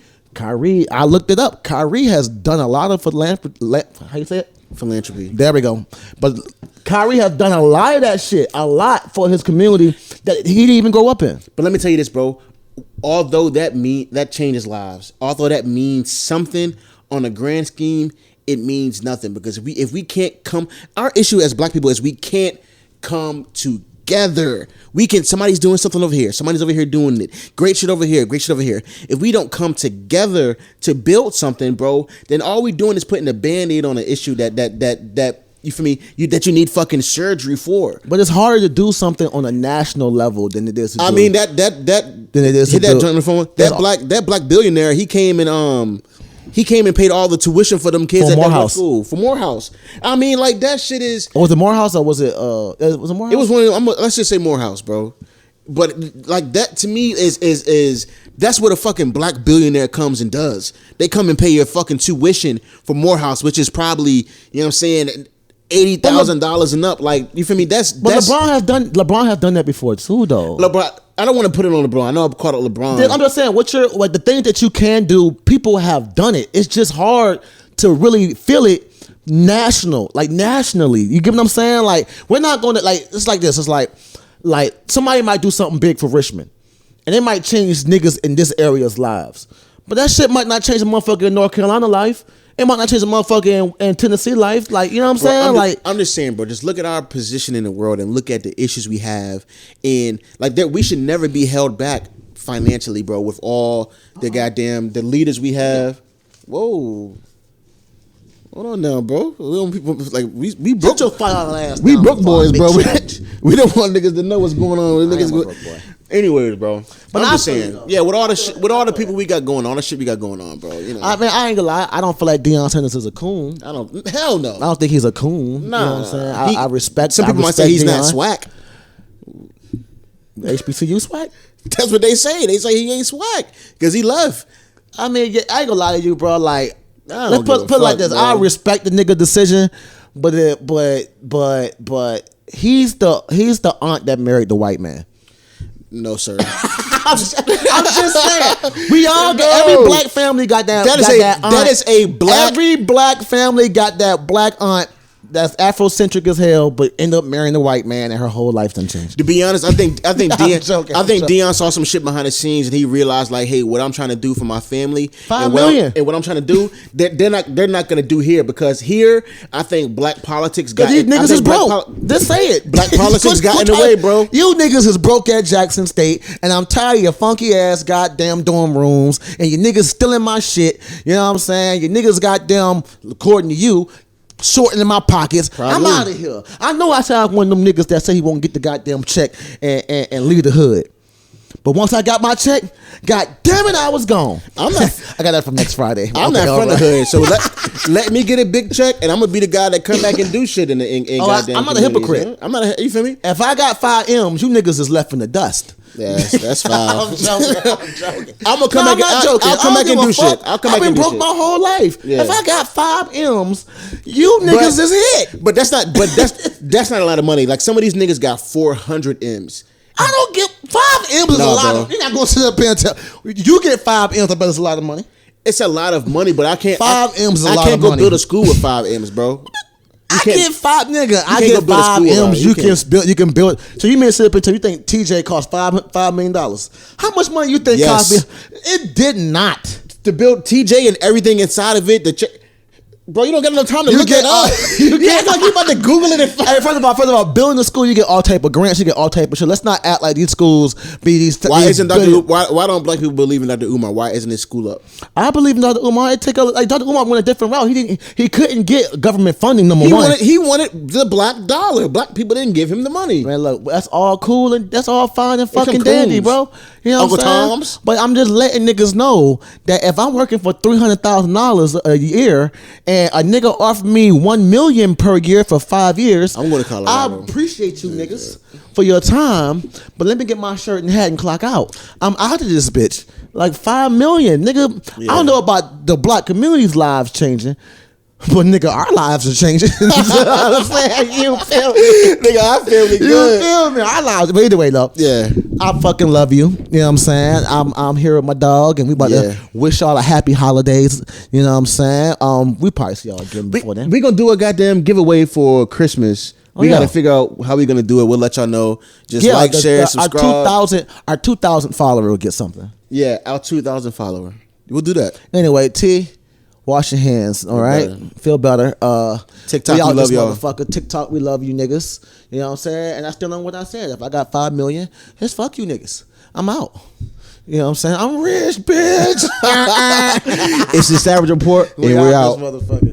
I looked it up. Kyrie has done a lot of how you say it? Philanthropy. There we go. But Kyrie has done a lot of that shit, a lot for his community that he didn't even grow up in. But let me tell you this, bro. Although that changes lives, although that means something on a grand scheme, it means nothing. Because if we can't come, our issue as black people is we can't come together. Somebody's doing something over here. Somebody's over here doing it. Great shit over here. Great shit over here. If we don't come together to build something, bro, then all we doing is putting a Band-Aid on an issue that you feel me? That you need fucking surgery for. But it's harder to do something on a national level than it is to than it is to hit that joint on the phone. That black billionaire, he came and paid all the tuition for them kids at that school for Morehouse. I mean, like that shit is. Was it Morehouse or was it Morehouse? It was one of them, let's just say Morehouse, bro. But like that to me is that's what a fucking black billionaire comes and does. They come and pay your fucking tuition for Morehouse, which is probably, you know what I'm saying, $80,000 and up. Like, you feel me? LeBron has done that before too, though. LeBron, I don't want to put it on LeBron. I know I'm caught up LeBron. I'm just saying, the things that you can do, people have done it. It's just hard to really feel it nationally. You get what I'm saying? Like, we're not going to, like, it's like this. It's like somebody might do something big for Richmond, and it might change niggas in this area's lives. But that shit might not change a motherfucker in North Carolina life. It might not change a motherfucker in Tennessee life. Like, you know what I'm saying? I'm just saying, bro, just look at our position in the world and look at the issues we have. And like that, we should never be held back financially, bro, with all the the leaders we have. Whoa. Hold on now, bro. We broke your $5 ass. We broke boys, bro. We don't want niggas to know what's going on. Anyways, bro. But I'm just saying, with all the people we got going on, all the shit we got going on, bro. You know. I mean, I ain't gonna lie. I don't feel like Deion Sanders is a coon. Hell no. I don't think he's a coon. Nah, you know what I'm saying? I respect. Some people might say he's not swag. HBCU swag. That's what they say. They say he ain't swag because he left. I mean, I ain't gonna lie to you, bro. Like, Let's put it like this. Man. I respect the nigga decision, but he's the aunt that married the white man. No, sir. I'm just saying. We all got every black family got that. That is a black. Every black family got that black aunt that's Afrocentric as hell, but end up marrying the white man, and her whole life done changed. To be honest, I think Dion, joking, Dion saw some shit behind the scenes, and he realized like, hey, what I'm trying to do for my family, $5 million, and what I'm trying to do, they're not gonna do here, because here I think black politics got. These niggas is broke. Just say it. Black politics got in the way, bro. You niggas is broke at Jackson State, and I'm tired of your funky ass goddamn dorm rooms, and you niggas stealing my shit. You know what I'm saying? You niggas goddamn, according to you, shorting in my pockets. Probably. I'm out of here. I know I sound like one of them niggas that say he won't get the goddamn check and leave the hood. But once I got my check, god damn it, I was gone. I got that from next Friday. I'm not from the hood, so let me get a big check, and I'm gonna be the guy that come back and do shit in goddamn. I'm not a hypocrite. You feel me? If I got 5 M's, you niggas is left in the dust. Yeah, that's fine. I'm joking. I'm gonna come back. I'll come back and do shit. I've been broke my whole life. Yeah. If I got 5 M's, you niggas is hit. But that's not a lot of money. Like some of these niggas got 400 M's. I don't get 5 M's is a lot of. You're not gonna sit up here and tell you get 5 M's. I bet it's a lot of money. It's a lot of money, but I can't. 5 M's is a lot of money. I can't go build a school with 5 M's, bro. I get 5, nigga. I get 5 M's. You can build. So you may sit up and tell you think TJ cost $5 million. How much money you think cost me? It did not. To build TJ and everything inside of it, bro, you don't get enough time to look it up. You about to Google it. Hey, first of all, building a school, you get all type of grants, you get all type of shit. Let's not act like these schools be these. Why don't black people believe in Dr. Umar? Why isn't his school up? I believe in Dr. Umar. Dr. Umar went a different route. He couldn't get government funding. He wanted the black dollar. Black people didn't give him the money. Man, look, that's all cool and that's all fine and fucking dandy, bro. You know Uncle what I'm saying? Tom's. But I'm just letting niggas know that if I'm working for $300,000 a year and a nigga offered me $1 million per year for 5 years, I'm going to Colorado. I appreciate you niggas for your time, but let me get my shirt and hat and clock out. I'm out of this bitch. Like $5 million, nigga. Yeah. I don't know about the black community's lives changing. But nigga, our lives are changing. You know what I'm saying? You feel me? Nigga, I feel me good. You feel me? Our lives. But anyway, though. Yeah. I fucking love you. You know what I'm saying? I'm here with my dog, and we about to wish y'all a happy holidays. You know what I'm saying? We probably see y'all again before then. We gonna do a goddamn giveaway for Christmas. We gotta figure out how we gonna do it. We'll let y'all know. Just share, subscribe. Our 2,000 follower will get something. Yeah, our 2,000 follower. We'll do that. Anyway, T. Wash your hands, all right? Feel better. TikTok, we love y'all. Motherfucker. TikTok, we love you niggas. You know what I'm saying? And I still know what I said. If I got 5 million, just fuck you niggas. I'm out. You know what I'm saying? I'm rich, bitch. It's the Savage Report, and we're out. This motherfucker.